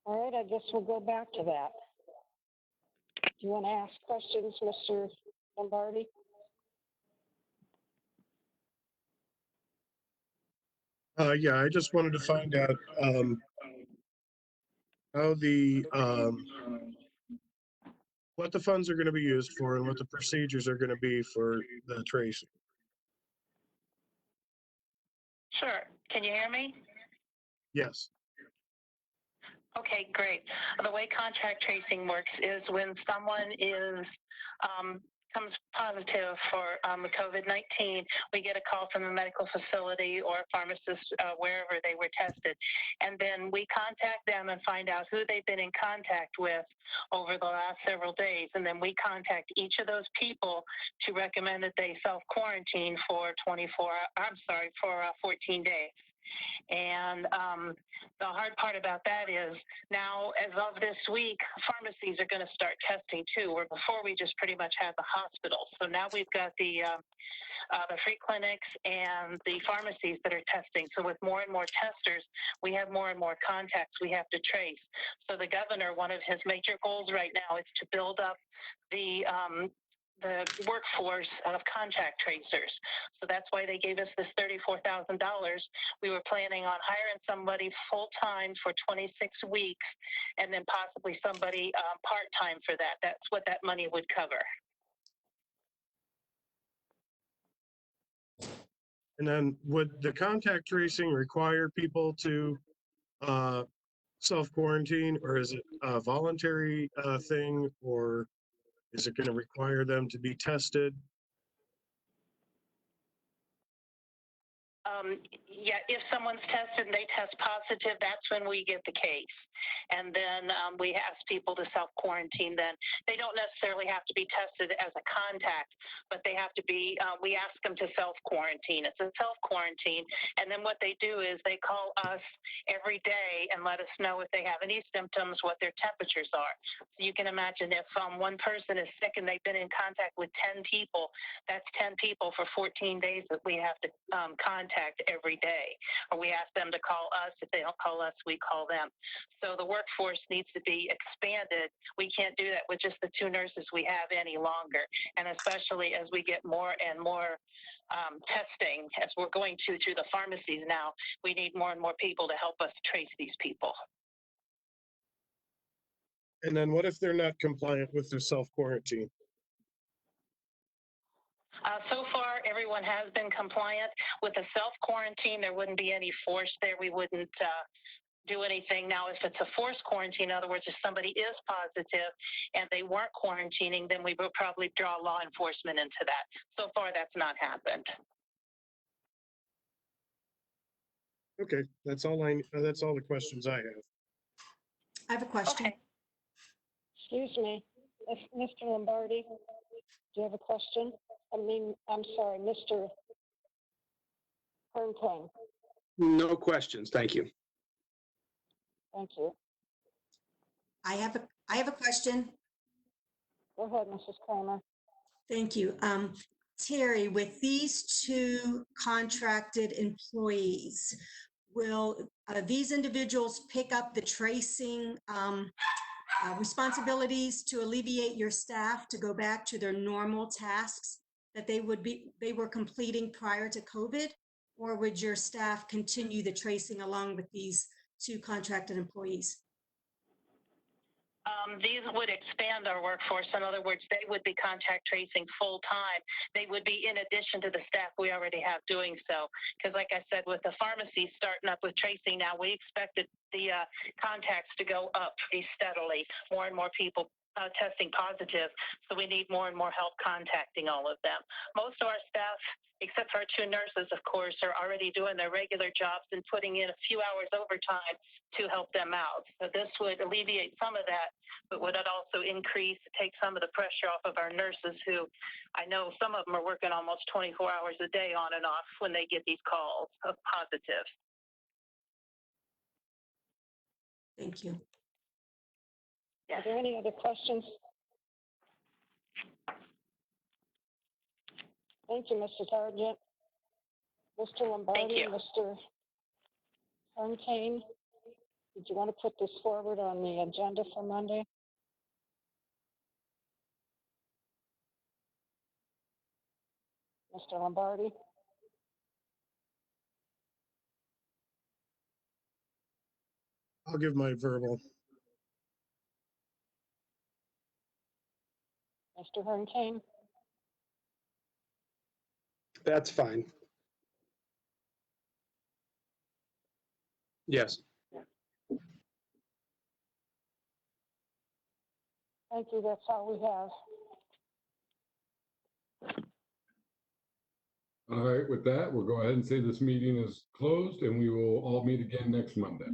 All right, I guess we'll go back to that. Do you want to ask questions, Mr. Lombardi? Yeah, I just wanted to find out how the what the funds are going to be used for and what the procedures are going to be for the tracing. Sure. Can you hear me? Yes. Okay, great. The way contact tracing works is when someone is comes positive for COVID-19, we get a call from a medical facility or a pharmacist wherever they were tested, and then we contact them and find out who they've been in contact with over the last several days, and then we contact each of those people to recommend that they self-quarantine for 14 days. And the hard part about that is now, as of this week, pharmacies are going to start testing too, where before we just pretty much had the hospitals. So now we've got the free clinics and the pharmacies that are testing. So with more and more testers, we have more and more contacts we have to trace. So the governor, one of his major goals right now is to build up the workforce of contact tracers. So that's why they gave us this $34,000. We were planning on hiring somebody full-time for 26 weeks and then possibly somebody part-time for that. That's what that money would cover. And then would the contact tracing require people to self-quarantine, or is it a voluntary thing, or is it going to require them to be tested? Yeah, if someone's tested and they test positive, that's when we get the case. And then we ask people to self-quarantine then. They don't necessarily have to be tested as a contact, but they have to be, we ask them to self-quarantine. It's a self-quarantine. And then what they do is they call us every day and let us know if they have any symptoms, what their temperatures are. So you can imagine if one person is sick and they've been in contact with 10 people, that's 10 people for 14 days that we have to contact every day, or we ask them to call us. If they don't call us, we call them. So the workforce needs to be expanded. We can't do that with just the 2 nurses we have any longer, and especially as we get more and more testing, as we're going to the pharmacies now, we need more and more people to help us trace these people. And then what if they're not compliant with their self-quarantine? So far, everyone has been compliant. With the self-quarantine, there wouldn't be any force there. We wouldn't do anything. Now, if it's a forced quarantine, in other words, if somebody is positive and they weren't quarantining, then we will probably draw law enforcement into that. So far, that's not happened. Okay, that's all the questions I have. I have a question. Okay. Excuse me, Mr. Lombardi, do you have a question? I'm sorry, Mr. Hernkang. No questions, thank you. Thank you. I have a question. Go ahead, Mrs. Kramer. Thank you. Terry, with these two contracted employees, will these individuals pick up the tracing responsibilities to alleviate your staff to go back to their normal tasks that they were completing prior to COVID? Or would your staff continue the tracing along with these two contracted employees? These would expand our workforce. In other words, they would be contact tracing full time. They would be in addition to the staff we already have doing so. Because like I said, with the pharmacy starting up with tracing now, we expected the contacts to go up pretty steadily. More and more people testing positive. So we need more and more help contacting all of them. Most of our staff, except for our two nurses, of course, are already doing their regular jobs and putting in a few hours overtime to help them out. So this would alleviate some of that, but would it also take some of the pressure off of our nurses who, I know some of them are working almost 24 hours a day on and off when they get these calls of positive. Thank you. Are there any other questions? Thank you, Mr. Sargent. Mr. Lombardi, Mr. Hernkang, did you want to put this forward on the agenda for Monday? Mr. Lombardi? I'll give my verbal. Mr. Hernkang? That's fine. Yes. Thank you, that's all we have. All right, with that, we'll go ahead and say this meeting is closed and we will all meet again next Monday.